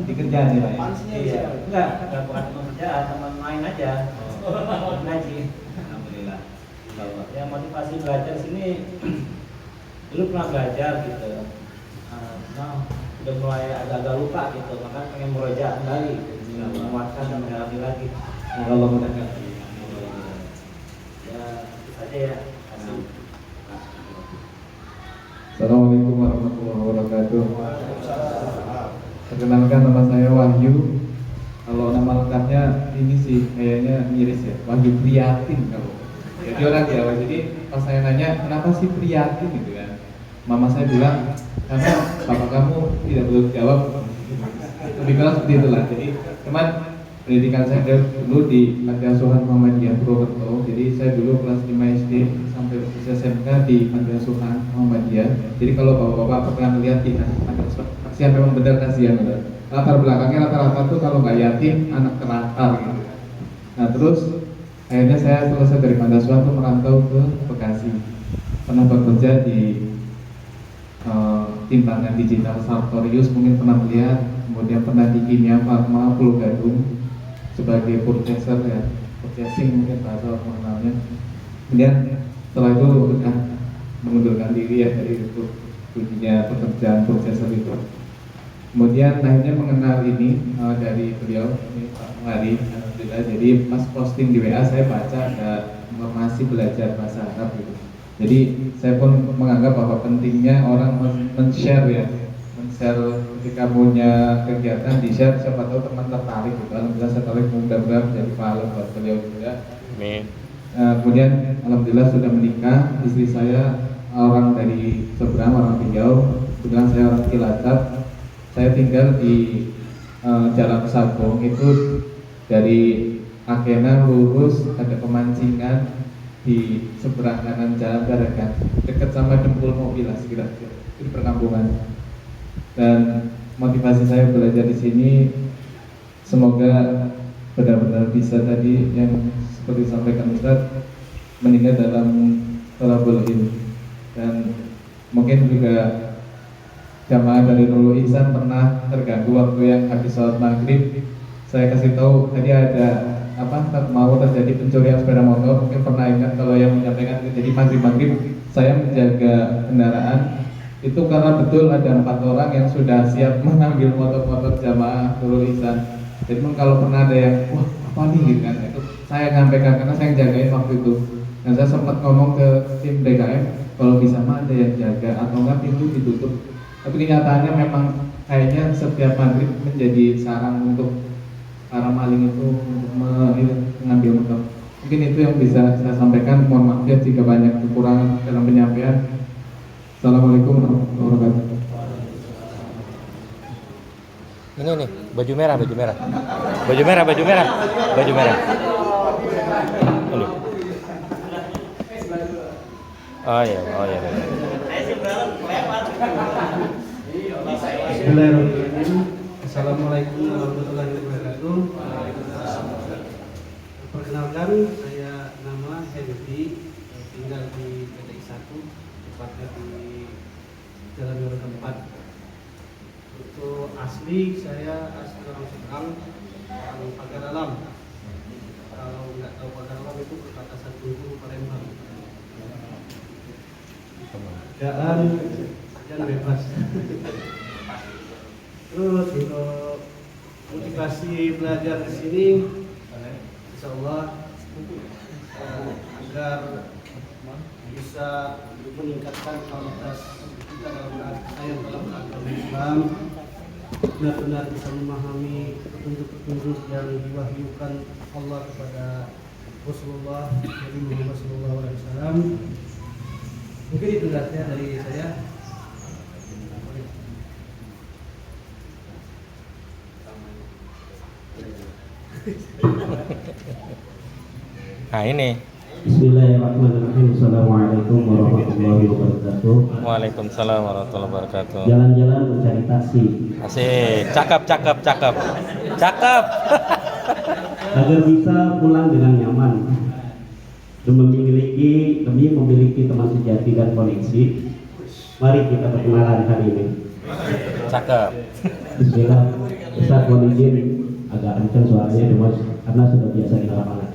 di kerjaan nih Pak. Iya. Enggak bukan teman kerjaan, teman main aja. Ngaji. Alhamdulillah. Ya motivasi belajar sini dulu pernah belajar gitu. Udah mulai agak-agak lupa gitu, makanya pengen murojaah kembali, menguatkan dan mendalami lagi. Semoga Allah mudahkan. Ya, itu saja ya. Assalamualaikum warahmatullahi wabarakatuh. Perkenalkan, nama saya Wahyu. Kalau nama lengkapnya ini sih kayaknya miris ya, Wahyu Priatin kalau. Jadi orang Jawa. Jadi pas saya nanya kenapa sih Priatin gitu kan, mama saya bilang karena bapak kamu tidak perlu jawab. Lebih kurang seperti itulah. Jadi teman pendidikan saya dulu di Panti Asuhan Muhammadiyah Purwokerto. Jadi saya dulu kelas 5 SD sampai lulus SMK di Panti Asuhan Muhammadiyah. Jadi kalau bapak-bapak pernah melihat di Panti Asuhan, kasihan, memang benar kasihan. Latar belakangnya rata-rata tuh kalau nggak yatim anak teratar gitu. Nah terus akhirnya saya selesai dari Panti Asuhan tuh merantau ke Bekasi. Pernah bekerja di timbangan digital Sartorius, mungkin pernah melihat. Kemudian pernah di Kimia Farma Pulau Gadung sebagai purchaser ya, purchasing mungkin bahasa mengenalnya. Kemudian setelah itu mengundurkan diri ya dari itu punya pekerjaan prosesor itu. Kemudian akhirnya mengenal ini dari beliau, ini Pak Muhari, alhamdulillah. Jadi pas posting di WA saya baca ada informasi belajar bahasa Arab gitu. Jadi saya pun menganggap bahwa pentingnya orang men-share ya, men-share ketika punya kegiatan di-share, siapa tahu teman tertarik gitu. Alhamdulillah saya tarik, mudah-mudahan menjadi pahala buat beliau juga. Amin. Kemudian alhamdulillah sudah menikah, istri saya orang dari seberang, orang Riau, kebetulan saya orang Cilacap. Saya tinggal di Jalan Sabong, itu dari Akena lurus ada pemancingan di seberang kanan Jalan Garagan, dekat sama Dempul Mobil lah kira-kira, di perkampungan. Dan motivasi saya belajar di sini semoga benar-benar bisa tadi yang seperti disampaikan Ustadz, meningkat dalam thalabul ilm. Dan mungkin juga jamaah dari Nurul Ihsan pernah terganggu waktu yang habis sholat maghrib. Saya kasih tahu tadi ada mau terjadi pencurian sepeda motor. Mungkin pernah ingat kalau yang menyampaikan terjadi maghrib saya menjaga kendaraan itu karena betul ada 4 orang yang sudah siap mengambil motor-motor jamaah Nurul Ihsan. Jadi kalau pernah ada yang wah apa nih gitu kan, itu saya nyampaikan karena saya jagain waktu itu. Dan saya sempat ngomong ke tim DKM kalau bisa mah ada yang jaga atau enggak pintu ditutup. Tapi kenyataannya memang kayaknya setiap maghrib menjadi sarang untuk para maling itu untuk mengambil motor. Mungkin itu yang bisa saya sampaikan. Mohon maaf ya jika banyak kekurangan dalam penyampaian. Assalamualaikum warahmatullahi wabarakatuh. Ini nih, baju merah. Baju merah. Aduh. Oh iya. Bismillahirrahmanirrahim. Assalamualaikum warahmatullahi wabarakatuh. Perkenalkan, saya nama Hendy, tinggal di PTI 1, tepatnya di Jalan Yoro 4. Untuk asli saya asli orang Seberang, orang Pagar Alam. Kalau nggak tahu Pagar Alam itu perbatasan Bengkulu Palembang. Kerjaan bebas. Terus untuk motivasi belajar di sini, insya Allah agar bisa meningkatkan kualitas kita dalam agama Islam, benar-benar bisa memahami petunjuk-petunjuk yang diwahyukan Allah kepada Rasulullah Nabi Muhammad SAW. Mungkin itu saja dari saya. Nah ini. Bismillahirrahmanirrahim. Assalamualaikum warahmatullahi wabarakatuh. Waalaikumsalam warahmatullahi wabarakatuh. Jalan-jalan mencari taksi. Asik, cakep. Agar bisa pulang dengan nyaman. Demi memiliki teman sejati dan koneksi. Mari kita perkenalan hari ini. Cakep. Bismillah. Ustaz mohon izin agak kencang suaranya karena sudah biasa di lapangan.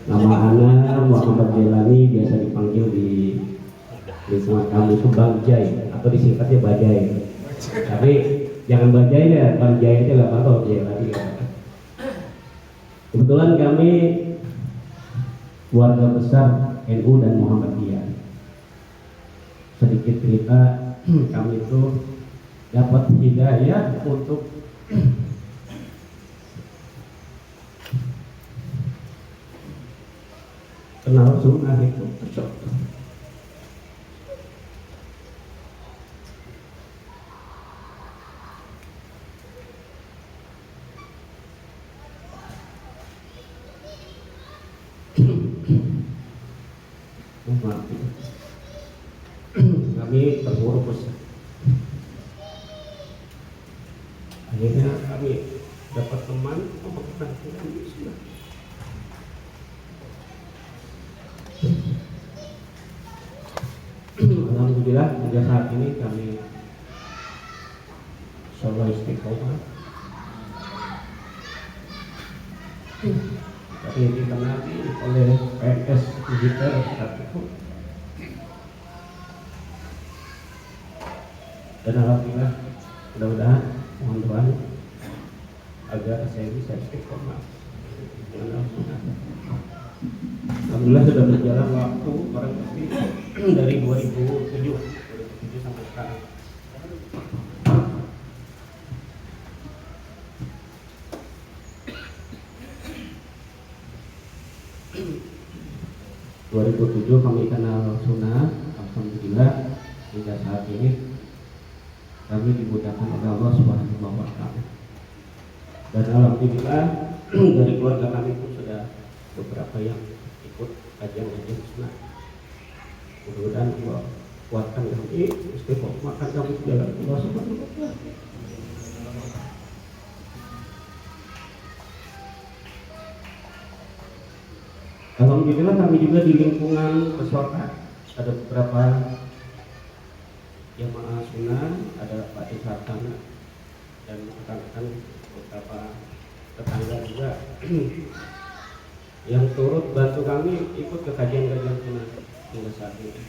Nama Ana Muhammad Jelani, biasa dipanggil di lingkungan kami itu Bang Jai atau disingkatnya Bajai. Tapi jangan Bajai ya, Bang Jai itu nggak apa-apa, Jelani. Kebetulan kami keluarga besar NU dan Muhammadiyah. Sedikit cerita, kami itu dapat hidayah untuk kenal sunnah itu cocok. Kami terburuk Ustaz. Akhirnya kami dapat teman Alhamdulillah hingga saat ini kami insyaallah istiqomah. Tapi dikenali oleh PNS militer saat itu. Dan alhamdulillah, mudah-mudahan mohon doa agar saya bisa istiqomah dengan Al-Sunnah. Alhamdulillah sudah berjalan waktu kurang lebih dari 2007 sampai sekarang. Kami kenal sunnah, alhamdulillah hingga saat ini kami dimudahkan oleh Allah Subhanahu wa Ta'ala. Dan alhamdulillah dari keluarga kami pun sudah beberapa yang ikut kajian sunnah. Mudah-mudahan Allah kuatkan kami, istiqomahkan kami di jalan Allah Subhanahu wa Ta'ala. Alhamdulillah kami juga di lingkungan peserta ada beberapa jamaah sunnah, ada Pak Sartana dan rekan-rekan beberapa tetangga juga yang turut bantu kami ikut ke kajian-kajian sunnah hingga saat ini.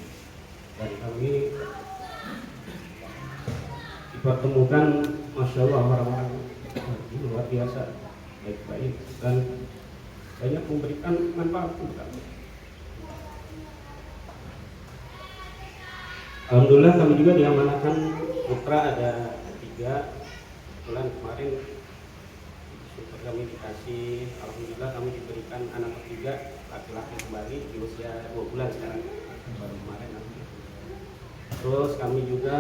Dan kami dipertemukan, masya Allah, orang-orang luar biasa, baik-baik dan banyak memberikan manfaat untuk kami. Alhamdulillah kami juga diamanahkan putra ada 3 bulan kemarin. Syukur kami dikasih, alhamdulillah kami diberikan anak ketiga laki-laki kembali di usia 2 bulan sekarang, baru kemarin. Terus kami juga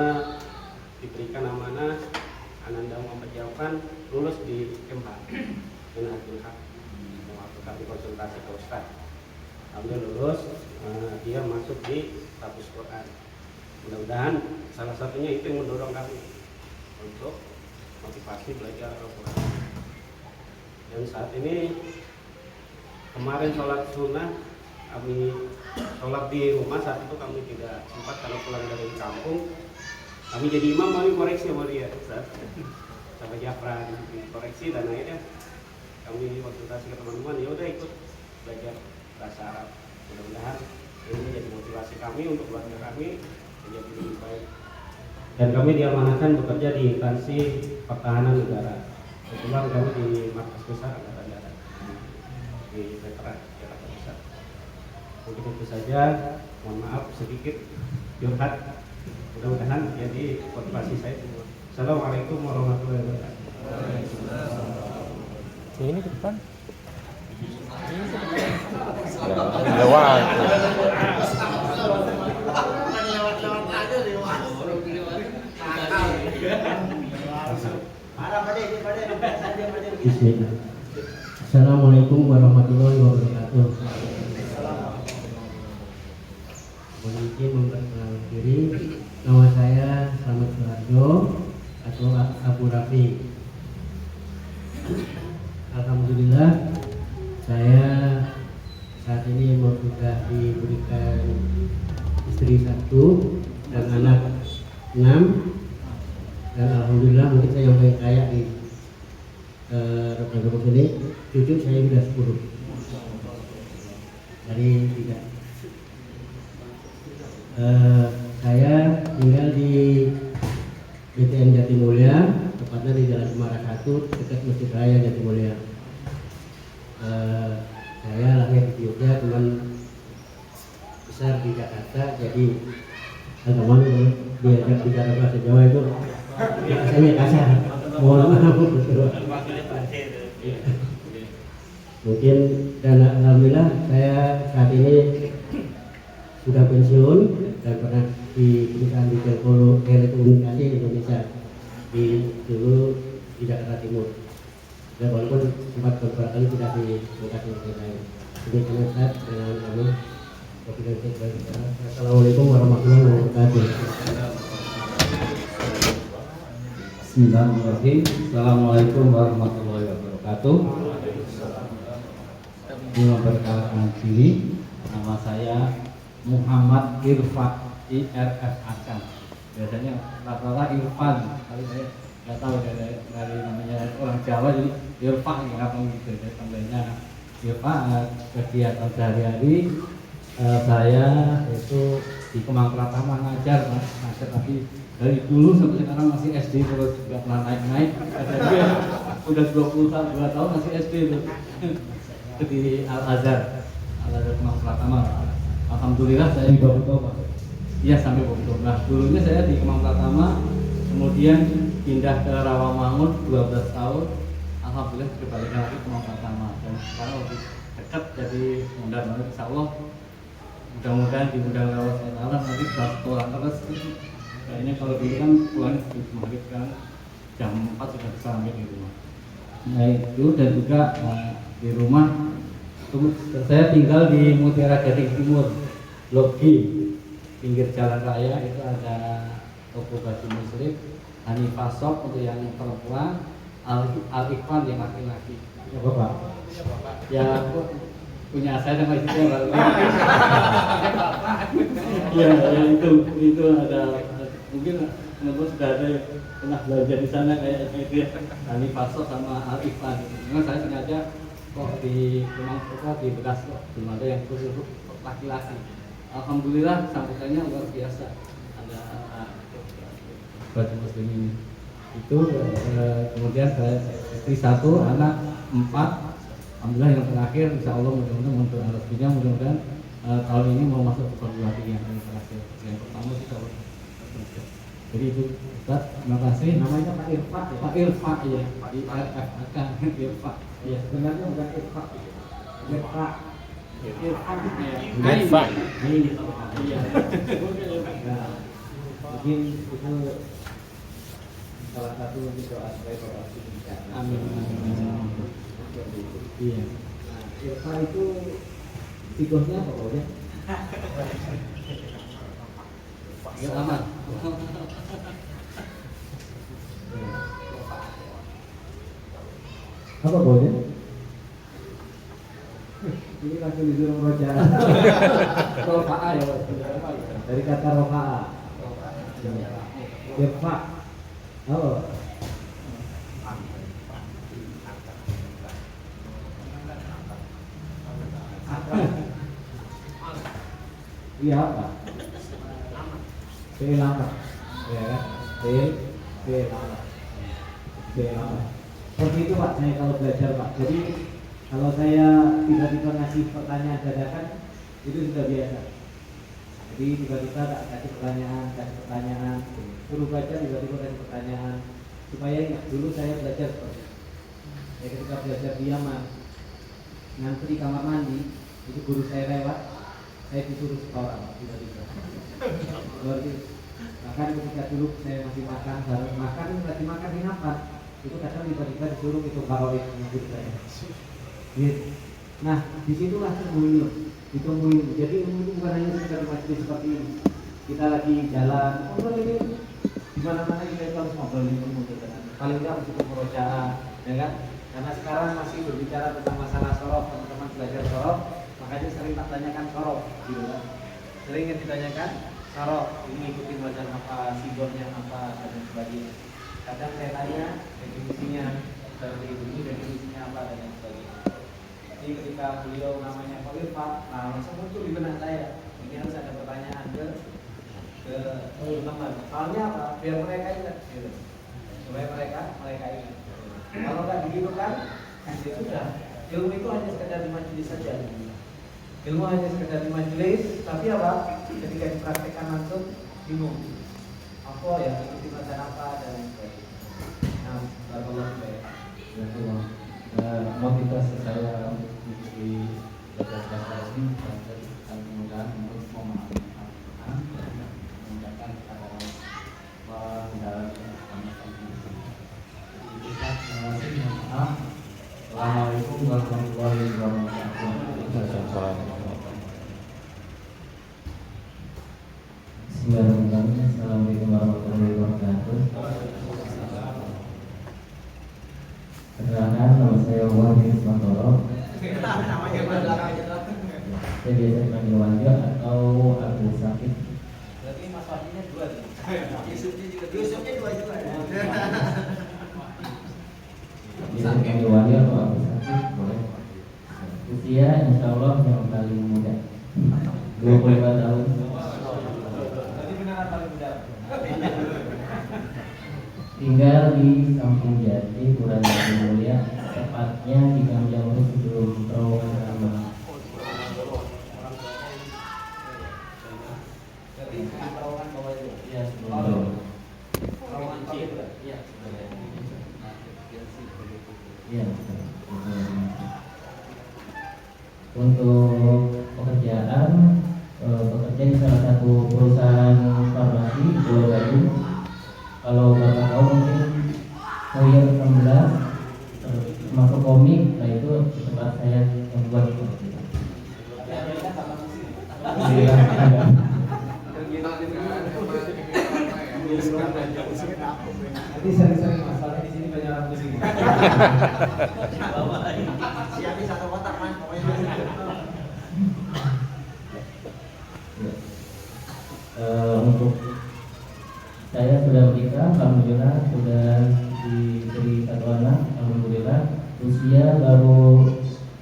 diberikan amanah Ananda Muhammad Jawaban lulus di Kemhan dengan Abdul Haq. Waktu kami konsultasi ke Ustaz, alhamdulillah lulus, dia masuk di Tahfiz Quran. Mudah-mudahan salah satunya itu yang mendorong kami untuk motivasi belajar Al-Quran. Dan saat ini kemarin sholat sunnah kami sholat di rumah, saat itu kami tidak sempat karena pulang dari kampung. Kami jadi imam, kami koreksi sama dia sama Jafra dikoreksi, dan akhirnya kami konsultasi ke teman-teman, ya udah ikut belajar bahasa Arab. Mudah-mudahan ini menjadi motivasi kami untuk keluarga kami menjadi lebih baik. Dan kami diamanahkan bekerja di instansi pertahanan negara. Kebetulan kami di markas besar Angkatan Darat di Veteran Jakarta Pusat. Mungkin itu saja. Mohon maaf sedikit curhat. Mudah-mudahan jadi motivasi saya semua. Assalamualaikum warahmatullahi wabarakatuh. Ini ke depan. Lewat. Bismillah. Assalamualaikum warahmatullahi wabarakatuh. Mohon izin memperkenalkan diri. Nama saya Slamet Suharjo atau Abu Rafi. Alhamdulillah saya saat ini sudah diberikan istri 1 dan anak 6. Dan alhamdulillah mungkin saya yang paling kaya di rekan-rekan ini, cucu saya sudah 10 dari 3. Saya tinggal di BTN Jatimulya, tepatnya di Jalan Cemara 1 dekat Masjid Raya Jatimulya. Saya lahir di Jogja, teman besar di Jakarta, jadi teman diajak bicara bahasa Jawa itu bahasanya kasar. Mohon maaf. Mungkin dan alhamdulillah saya saat ini sudah pensiun dan pernah di perusahaan di Telko Telekomunikasi Indonesia dulu di Jakarta Timur. Dan walaupun sempat beberapa kali sudah di lokasi lain. Demikian Ustaz dengan kami. Assalamualaikum warahmatullahi wabarakatuh. Bismillahirrahmanirrahim. Assalamualaikum warahmatullahi wabarakatuh. Memperkenalkan diri, nama saya Muhammad Irfan, IRFAN. Biasanya rata-rata Irfan, tapi saya nggak tahu dari namanya orang Jawa, jadi Irfan, apa gitu, dari panggilannya kegiatan sehari-hari saya itu di Kemang Pratama ngajar tapi dari dulu sampai sekarang masih SD terus nggak pernah naik-naik. Jadi udah 22 tahun masih SD itu di Al Azhar Kemang Pratama. Alhamdulillah saya di Bogor. Iya sampai Bogor. Nah dulunya saya di Kemang Pratama, kemudian pindah ke Rawamangun 12 tahun. Alhamdulillah kembali lagi ke Kemang Pratama dan sekarang lebih dekat, jadi mudah-mudahan insya Allah mudah-mudahan diundang lewat Allah nanti setelah terus. Kayaknya kalau dulu kan pulangnya sebelum maghrib kan jam 4 sudah bisa sampai di rumah. Nah itu dan juga di rumah saya tinggal di Mutiara Gading Timur, Blok G, pinggir jalan raya. Itu ada toko baju muslim, Hanifah Shop untuk yang perempuan, Al Ikhwan yang laki-laki. Ya Bapak. Ya punya saya sama istri baru. Ya itu ada mungkin teman-teman sudah ada yang pernah belajar di sana kayak itu ya, Hanifah Shop sama Al Ikhwan. Memang saya sengaja kok di Kemang di Bekas kok belum ada yang khusus laki-laki. Alhamdulillah sambutannya luar biasa. Ada baju muslim ini. Itu kemudian saya istri 1, anak 4. Alhamdulillah yang terakhir insya Allah mudah-mudahan untuk rezekinya mudah-mudahan tahun ini mau masuk ke perguruan tinggi yang terakhir. Yang pertama sih kalau jadi itu Ustaz, terima kasih. Namanya Pak Irfa ya? Pak Irfa ya, IRFAK Irfa. Ya Sebenarnya bukan Irfa. Irfa. Irfa ya. Irfa. Iya. Nah, mungkin itu salah satu doa saya doa kita. Amin. Iya. Nah, Irfa itu siklusnya apa ya? Ya aman. Apa boleh? Ini langsung disuruh roja. Rofa'a ya. Dari kata rofa'a. Irfa. Oh. Iya apa? Selamat, ya kan? Selamat. Seperti itu Pak, saya kalau belajar Pak. Jadi kalau saya tiba-tiba ngasih pertanyaan dadakan, itu sudah biasa. Jadi tiba-tiba tak kasih pertanyaan, suruh baca tiba-tiba kasih pertanyaan. Supaya ingat dulu saya belajar seperti itu. Saya ketika belajar diaman, ngantri di kamar mandi, itu guru saya lewat, saya disuruh sekolah tiba-tiba. Bahkan ketika dulu saya masih makan, baru makan, lagi makan di nafas, itu kadang tiba-tiba disuruh itu kalau itu saya. Gitu. Nah, disitulah ditungguin. Jadi ilmu itu bukan hanya sekedar di majelis seperti ini. Kita lagi jalan, ngobrol ini di mana-mana kita harus ngobrol ini paling tidak untuk murojaah, ya kan? Karena sekarang masih berbicara tentang masalah sorof, teman-teman belajar sorof, makanya sering tak tanyakan sorof, gitu kan? Sering ditanyakan sorof, ini ikutin bacaan apa, sigornya apa, dan sebagainya. Kadang saya tanya definisinya seperti ini, definisinya apa dan lain sebagainya. Jadi ketika beliau namanya Pak Irfa, nah langsung muncul di benak saya. Ini harus ada pertanyaan ke teman-teman. Soalnya apa? Biar mereka ingat, gitu. Supaya mereka ingat. Kalau nggak begitu kan, ya sudah. Ilmu itu hanya sekedar di majelis saja. Ilmu hanya sekedar di majelis, tapi apa? Ketika dipraktekkan langsung bingung. Apa ya? Ikuti bacaan apa dan lain sebagainya. Nah, barakallahu fiik. Motivasi saya untuk mengikuti belajar bahasa ini dan kemudian untuk memahami Al-Quran dan memudahkan kepada mendalam Assalamualaikum warahmatullahi wabarakatuh. Bismillahirrahmanirrahim. Assalamualaikum warahmatullahi wabarakatuh. Perkenalkan, nama saya Wahyu Ismantoro. Saya biasa dipanggil Wahyu atau Abdul Sakit. Berarti Mas Wahyu-nya 2 nih. Yusufnya 2 juga. Biasa dipanggil Wahyu atau Abdul Sakit, boleh. usia insya Allah yang paling muda 25 tahun. Tinggal di Kampung Jati, Kelurahan Jati Mulia, tepatnya di Gang Jamur sebelum terowongan Rambang. Iya, sebelum Iya. Untuk pekerjaan, bekerja di salah satu perusahaan farmasi di Pulau Gadung. Kalau Bapak tahu mungkin Koyer 16 termasuk komik, nah itu tempat saya membuat itu. Iya, ada. Nanti sering-sering masalahnya di sini banyak orang pusing. Siapin satu kotak mas, Untuk saya sudah menikah, alhamdulillah sudah diberi satu anak, alhamdulillah. Usia baru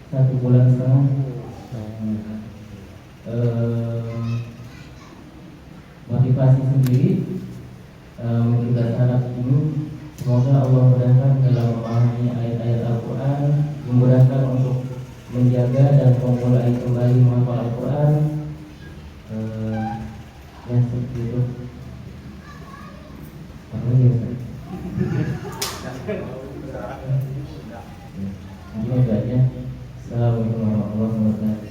1 bulan setengah. Motivasi sendiri mungkin berharap ini semoga Allah mudahkan dalam memahami ayat-ayat Al-Quran, memudahkan untuk menjaga dan memulai kembali menghafal Al-Quran. Ya seperti itu. Apa lagi ya? Ini itu aja. Assalamualaikum warahmatullahi wabarakatuh.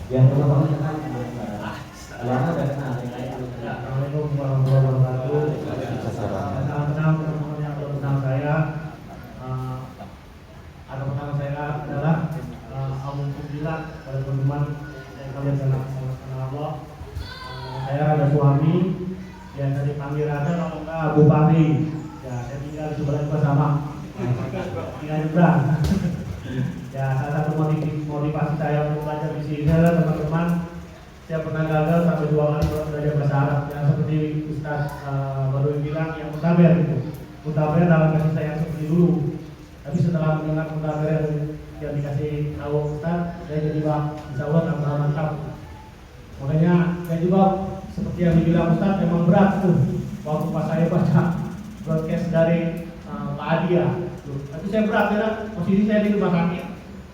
Yang pertama kenal Lama udah kenal. Assalamualaikum warahmatullahi wabarakatuh. Kenal teman-teman yang belum kenal saya. Ada pertama saya adalah alhamdulillah pada teman-teman yang kalian kenal Allah. Saya ada suami yang dari panggil ada kalau enggak Bupati. Ya, saya tinggal di sebelah juga sama. Tinggal nyebrang. Ya, salah satu motivasi saya untuk belajar di sini adalah teman-teman, saya pernah gagal sampai 2 kali belajar bahasa Arab. Yang seperti Ustaz baru bilang yang mutaber itu. Mutaber dalam kasih sayang seperti dulu. Tapi setelah mendengar mutaber yang dikasih tahu Ustaz, saya jadi insya Allah tambah mantap. Makanya saya juga seperti yang dibilang Ustaz memang berat tuh waktu pas saya baca broadcast dari Pak Adia. Tapi saya berat ya, posisi saya di rumah sakit.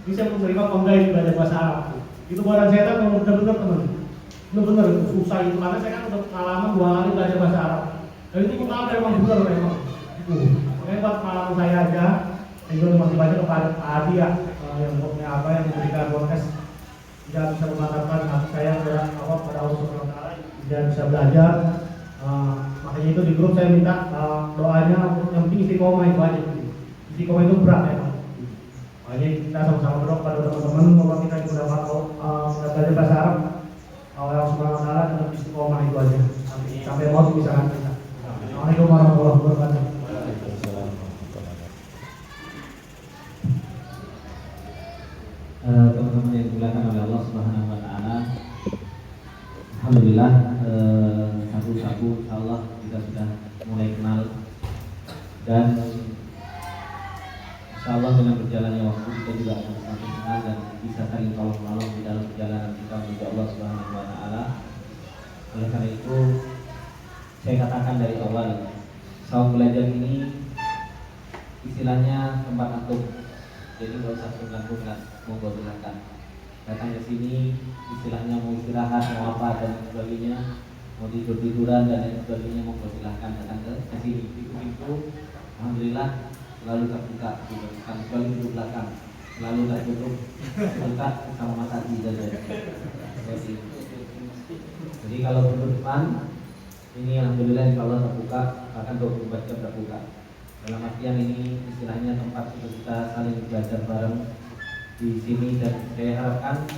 Ini saya menerima penggaib belajar bahasa Arab. Itu badan saya kan benar-benar teman. Benar-benar itu susah itu karena saya kan udah pengalaman 2 kali belajar bahasa Arab. Dan itu pertama memang benar memang. Makanya buat pengalaman saya aja, saya juga masih baca kepada Pak Adia yang memberikan podcast. Tidak bisa memantapkan hati saya kepada Allah Subhanahu Wa Taala, tidak bisa belajar. Makanya itu di grup saya minta doanya untuk yang penting istiqomah itu aja. Istiqomah itu berat ya. Makanya kita sama-sama berdoa pada teman-teman bahwa kita itu dapat belajar bahasa Arab. Allah Subhanahu Wa Taala dengan istiqomah itu aja. Sampai mau bisa kan kita. Assalamualaikum warahmatullahi wabarakatuh. Teman-teman yang dimuliakan oleh Allah Subhanahu Wa Taala, alhamdulillah satu-satu insyaallah kita sudah mulai kenal dan insyaallah dengan berjalannya waktu kita juga akan semakin kenal dan bisa saling tolong menolong di dalam perjalanan kita menuju Allah Subhanahu Wa Taala. Oleh karena itu saya katakan dari awal, saum belajar ini istilahnya tempat antum. Jadi nggak usah tunggang-tunggang, mau silakan datang ke sini, istilahnya mau istirahat, mau apa dan sebagainya, mau tidur-tiduran dan lain sebagainya, mau silakan datang ke sini. Pintu alhamdulillah selalu terbuka, bukan kecuali di belakang, selalu tertutup, buka sama Mas Adi saja. Jadi kalau pintu depan ini alhamdulillah insya Allah terbuka, bahkan 24 jam terbuka. Dalam artian ini istilahnya tempat untuk kita saling belajar bareng di sini dan saya harapkan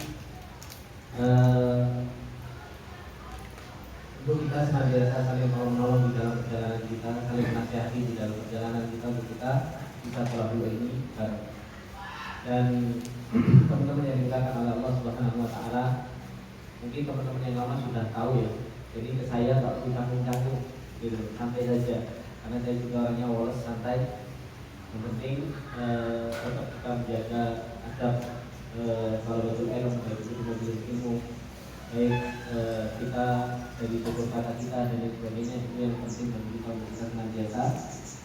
untuk kita senantiasa saling menolong di dalam perjalanan kita, saling menasihati di dalam perjalanan kita untuk kita bisa selalu ini bareng. Dan teman-teman yang dimuliakan oleh Allah Subhanahu Wa Taala, mungkin teman-teman yang lama sudah tahu ya. Jadi ke saya tak canggung-canggung, gitu, santai saja. karena saya juga orangnya woles, santai. Yang penting tetap kita menjaga adab Thalabatul Ilm, baik itu di majelis ilmu, baik kita dari tutur kata kita dan lain sebagainya, itu yang penting bagi kita untuk kita senantiasa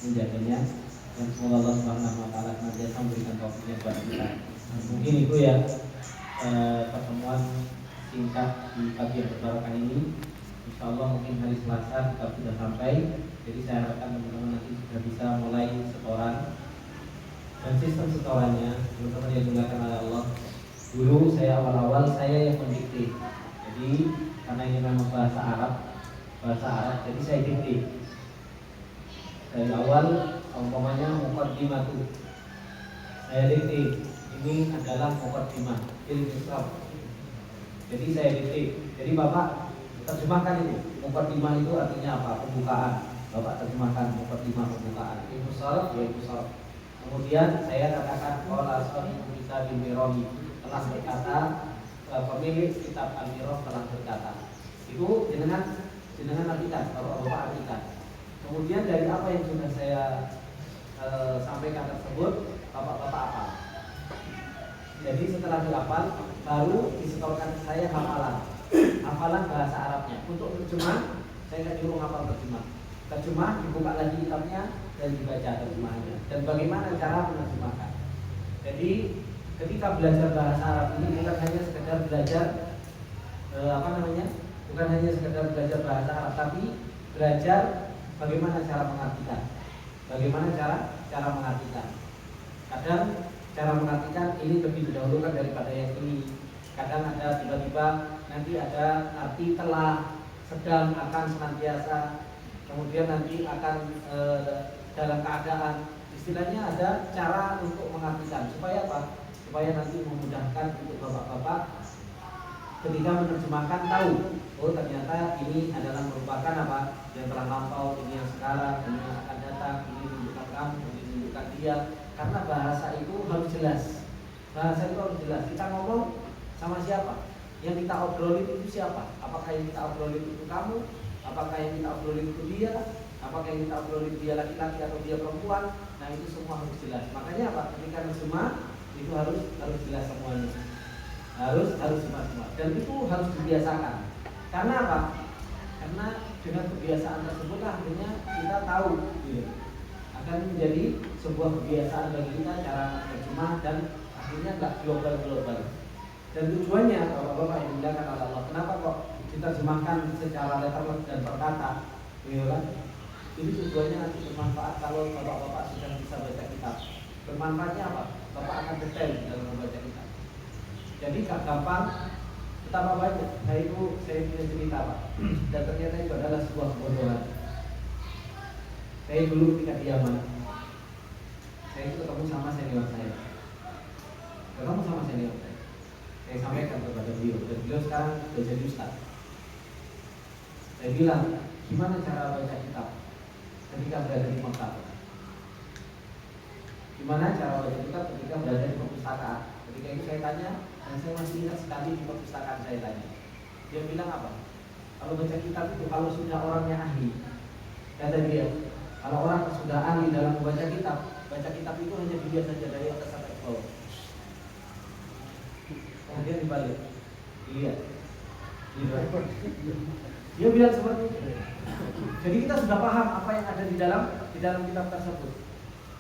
menjaganya. Dan semoga Allah Subhanahu wa taala senantiasa memberikan taufiknya kepada kita. Mungkin itu ya pertemuan singkat di pagi yang berbarokah ini. Insya Allah mungkin hari Selasa kita sudah sampai. Jadi saya harapkan teman-teman nanti sudah bisa mulai setoran. Dan sistem setorannya, teman-teman yang dimuliakan oleh Allah, dulu saya awal-awal saya yang mendikte. Jadi karena ini memang bahasa Arab, jadi saya dikte. Dari awal, umpamanya muqaddimatu, saya dikte. Ini adalah muqaddimah il-Isra. Jadi saya dikte. Jadi Bapak terjemahkan itu. Muqaddimah itu artinya apa? Pembukaan. Bapak terjemahkan muqaddimah pembukaan. Al-Musarraf ya al-Musarraf. Kemudian saya katakan qala sahibu kitab al-Mirawi, telah berkata pemilik kitab Al-Mirah telah berkata. Itu jenengan artikan, kalau Bapak artikan. Kemudian dari apa yang sudah saya sampaikan tersebut, Bapak-bapak apa? Jadi setelah dihafal, baru disetorkan saya hafalan bahasa Arabnya. Untuk terjemah, saya nggak nyuruh hafal terjemah. Terjemah dibuka lagi kitabnya dan dibaca terjemahannya. Dan bagaimana cara menerjemahkan. Jadi ketika belajar bahasa Arab ini bukan hanya sekedar belajar bukan hanya sekedar belajar bahasa Arab, tapi belajar bagaimana cara mengartikan. Bagaimana cara mengartikan. Kadang cara mengartikan ini lebih didahulukan daripada yang ini. Kadang ada tiba-tiba nanti ada arti telah, sedang, akan, senantiasa. Kemudian nanti akan dalam keadaan, istilahnya ada cara untuk mengartikan supaya apa? Supaya nanti memudahkan untuk bapak-bapak ketika menerjemahkan tahu, oh ternyata ini adalah merupakan apa? Yang telah lampau, ini yang sekarang, ini yang akan datang, ini menunjukkan kamu, ini menunjukkan dia. Karena bahasa itu harus jelas. Bahasa itu harus jelas. Kita ngomong sama siapa? Yang kita obrolin itu siapa? Apakah yang kita obrolin itu kamu? Apakah yang kita obrolin itu dia? Apakah yang kita obrolin dia laki-laki atau dia perempuan? Nah itu semua harus jelas. Makanya apa? Ketika nerjemah itu harus jelas semuanya. Harus semua. Dan itu harus dibiasakan. Karena apa? Karena dengan kebiasaan tersebut akhirnya kita tahu, gitu. Akan menjadi sebuah kebiasaan bagi kita cara nerjemah dan akhirnya nggak global. Dan tujuannya bapak-bapak yang dimuliakan oleh Allah, kenapa kok diterjemahkan secara letterless dan per kata, gitu kan? Ini tujuannya nanti bermanfaat kalau bapak-bapak sudah bisa baca kitab. Bermanfaatnya apa? Bapak akan detail dalam membaca kitab. Jadi gak gampang, betapa banyak. Saya punya cerita Pak, dan ternyata itu adalah sebuah kebodohan. Saya dulu ketika di Yaman, saya itu ketemu sama senior saya. Saya sampaikan kepada beliau, dan beliau sekarang sudah jadi ustaz. Saya bilang, gimana cara baca kitab ketika berada di Mekah? Gimana cara baca kitab ketika berada di perpustakaan? Ketika itu saya tanya, dan saya masih ingat sekali di perpustakaan saya tanya. Dia bilang apa? Kalau baca kitab itu kalau sudah orangnya ahli, kata dia, kalau orang sudah ahli dalam membaca kitab itu hanya dilihat saja dari atas sampai ke bawah. Kemudian dibalik, dilihat. Dia bilang seperti itu. Jadi kita sudah paham apa yang ada di dalam kitab tersebut.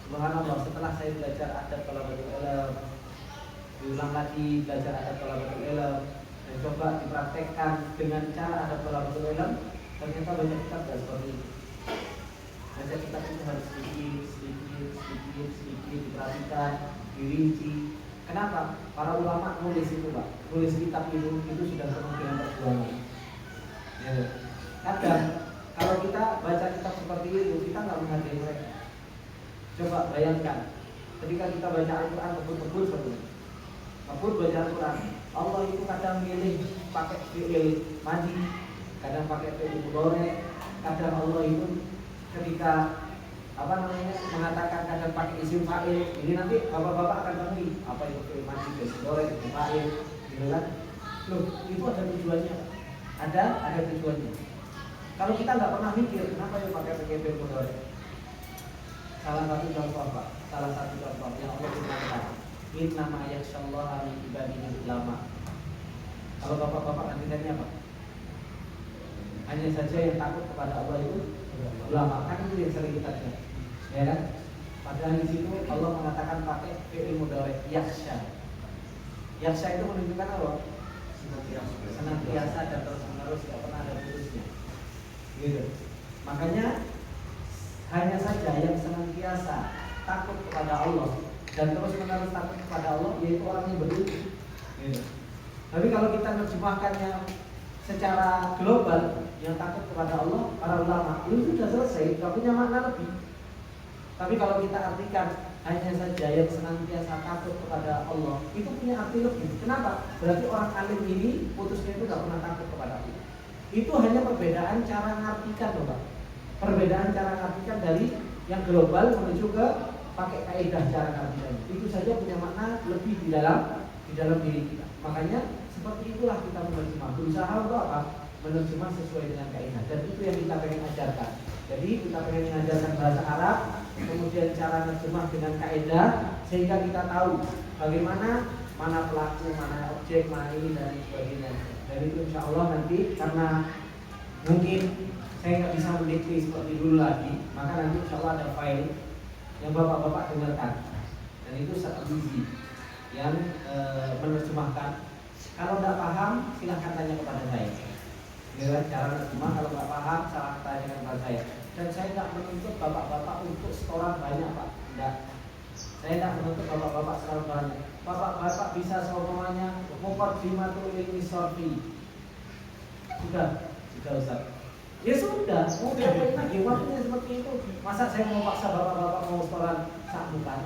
Subhanallah, setelah saya belajar adab Thalabatul Ilm, diulang lagi belajar adab Thalabatul Ilm, dan coba dipraktekkan dengan cara adab Thalabatul Ilm, ternyata baca kitab tidak seperti itu. Baca kitab itu harus sedikit diperhatikan, dirinci. Kenapa? Para ulama nulis itu Pak, nulis kitab itu sudah penuh dengan perjuangan. Ya, kadang kalau kita baca kitab seperti itu, kita nggak menghargai mereka. Coba bayangkan, ketika kita baca Al-Quran betul-betul baca Al-Quran, Allah itu kadang milih pakai fi'il madhi, kadang pakai fi'il mudhari, kadang Allah itu ketika mengatakan kadang pakai isim fa'il. Ini nanti bapak-bapak akan temui apa itu fi'il madhi, fi'il mudhari, isim fa'il, gitu kan? Loh, itu ada tujuannya. Ada tujuannya. Kalau kita nggak pernah mikir, kenapa ya pakai fi'il mudhari? salah satu contoh Pak, salah satu contoh yang Allah firmankan, innama yakhsyallaha min ibadihil ulama. Kalau bapak-bapak nanti tanya apa? Hanya saja yang takut kepada Allah itu ulama, kan itu yang sering kita dengar, ya kan? Padahal di situ Allah mengatakan pakai fi'il mudhari yakhsha. Yakhsha itu menunjukkan apa? Senantiasa dan terus menerus, tidak pernah ada putusnya. Gitu. Makanya hanya saja yang senantiasa takut kepada Allah dan terus menerus takut kepada Allah yaitu orang yang berilmu. Gitu. Tapi kalau kita menerjemahkannya secara global, yang takut kepada Allah, para ulama, itu sudah selesai, tidak punya makna lebih. Tapi kalau kita artikan hanya saja yang senantiasa takut kepada Allah, itu punya arti lebih. Kenapa? Berarti orang alim ini putusnya itu tidak pernah takut kepada Allah. Itu hanya perbedaan cara mengartikan, loh Pak. Perbedaan cara mengartikan dari yang global menuju ke pakai kaidah cara mengartikan. Itu saja punya makna lebih di dalam diri kita. Makanya seperti itulah kita menerjemah. Berusaha untuk apa? Menerjemah sesuai dengan kaidah. Dan itu yang kita pengen ajarkan. Jadi kita pengen mengajarkan bahasa Arab, kemudian cara menerjemah dengan kaidah, sehingga kita tahu bagaimana mana pelaku, mana objek, mana ini dan sebagainya. Dan itu insya Allah nanti karena mungkin saya nggak bisa mendikte seperti dulu lagi, maka nanti insya Allah ada file yang bapak-bapak dengarkan. Dan itu sangat easy yang menerjemahkan. Kalau tidak paham silahkan tanya kepada saya. Ya, cara menerjemah kalau nggak paham salah tanya kepada saya. Dan saya tidak menuntut bapak-bapak untuk setoran banyak Pak. Tidak. Saya tidak menuntut bapak-bapak setoran banyak. Bapak-bapak bisa semuanya muqaddimatul ilmi sorfi. Sudah Ustaz. Ya sudah, mau diapain lagi? Waktunya seperti itu. Masa saya mau paksa bapak-bapak mau setoran sak bukan?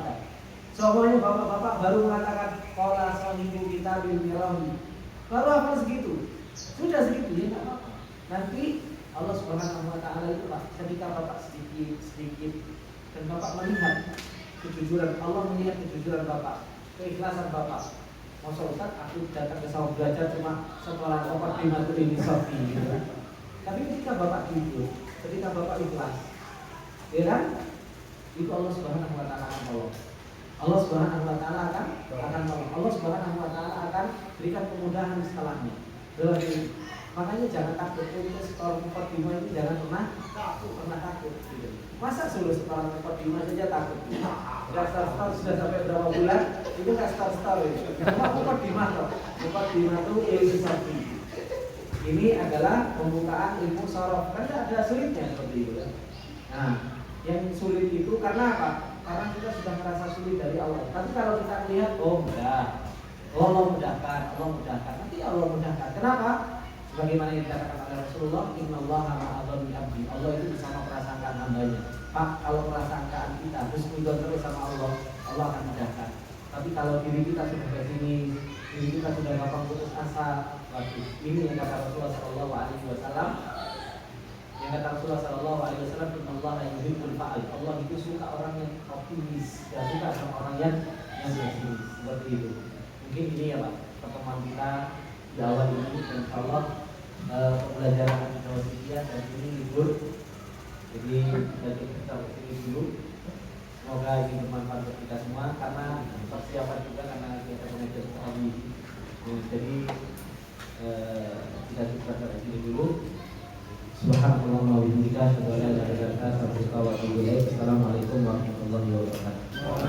Semuanya bapak-bapak baru mengatakan qala sahibu kita bil mirahi. Baru apa segitu? Sudah segitu ya enggak apa-apa. Nanti Allah Subhanahu wa taala itu Pak, ketika bapak sedikit dan bapak melihat kejujuran, Allah melihat kejujuran bapak, keikhlasan bapak. Masa Ustaz aku datang ke sawah belajar cuma sekolah muqaddimatul ilmi sorfi gitu. Tapi ketika bapak jujur, ketika bapak ikhlas, ya kan? Itu Allah Subhanahu wa taala akan tolong. Allah Subhanahu wa taala akan tolong. Allah Subhanahu wa taala akan berikan kemudahan setelahnya. Makanya jangan takut untuk sekolah muqaddimah itu, jangan pernah takut. Gitu. Masa suruh sekolah muqaddimah saja takut? Sudah start sudah sampai berapa bulan itu nggak start itu. Cuma muqaddimah toh. Muqaddimah itu ilmu sorfi. Ini adalah pembukaan ilmu sorof. Kan tidak ada sulitnya seperti itu kan. Nah, yang sulit itu karena apa? Karena kita sudah merasa sulit dari Allah. Tapi kalau kita melihat, oh mudah, Allah mudahkan, nanti Allah mudahkan. Kenapa? Sebagaimana yang dikatakan oleh Rasulullah, Innallaha ma'adhani abdi. Allah itu bisa memperasangkan hambanya. Pak, kalau perasangkaan kita husnudon terus sama Allah, Allah akan mudahkan. Tapi kalau diri kita sudah pesimis, diri kita sudah gampang putus asa, waduh, ini yang kata Rasulullah Sallallahu Alaihi Wasallam. Yang kata Rasulullah Sallallahu Alaihi Wasallam, Innallaha yuhibbul fa'al. Allah itu suka orang yang optimis, tidak suka sama orang yang pesimis. Seperti itu. Mungkin ini ya Pak, pertemuan kita di awal ini, dan insyaallah pembelajaran kita sekian dan ini libur. Jadi kita ini dulu. Semoga ini bermanfaat untuk kita semua karena persiapan juga karena kita mengajar sekali. Jadi kita cukup sampai sini dulu. Subhanallah wa bihamdihi, asyhadu an la ilaha illa anta, astaghfiruka wa atubu ilaik. Assalamualaikum warahmatullahi wabarakatuh.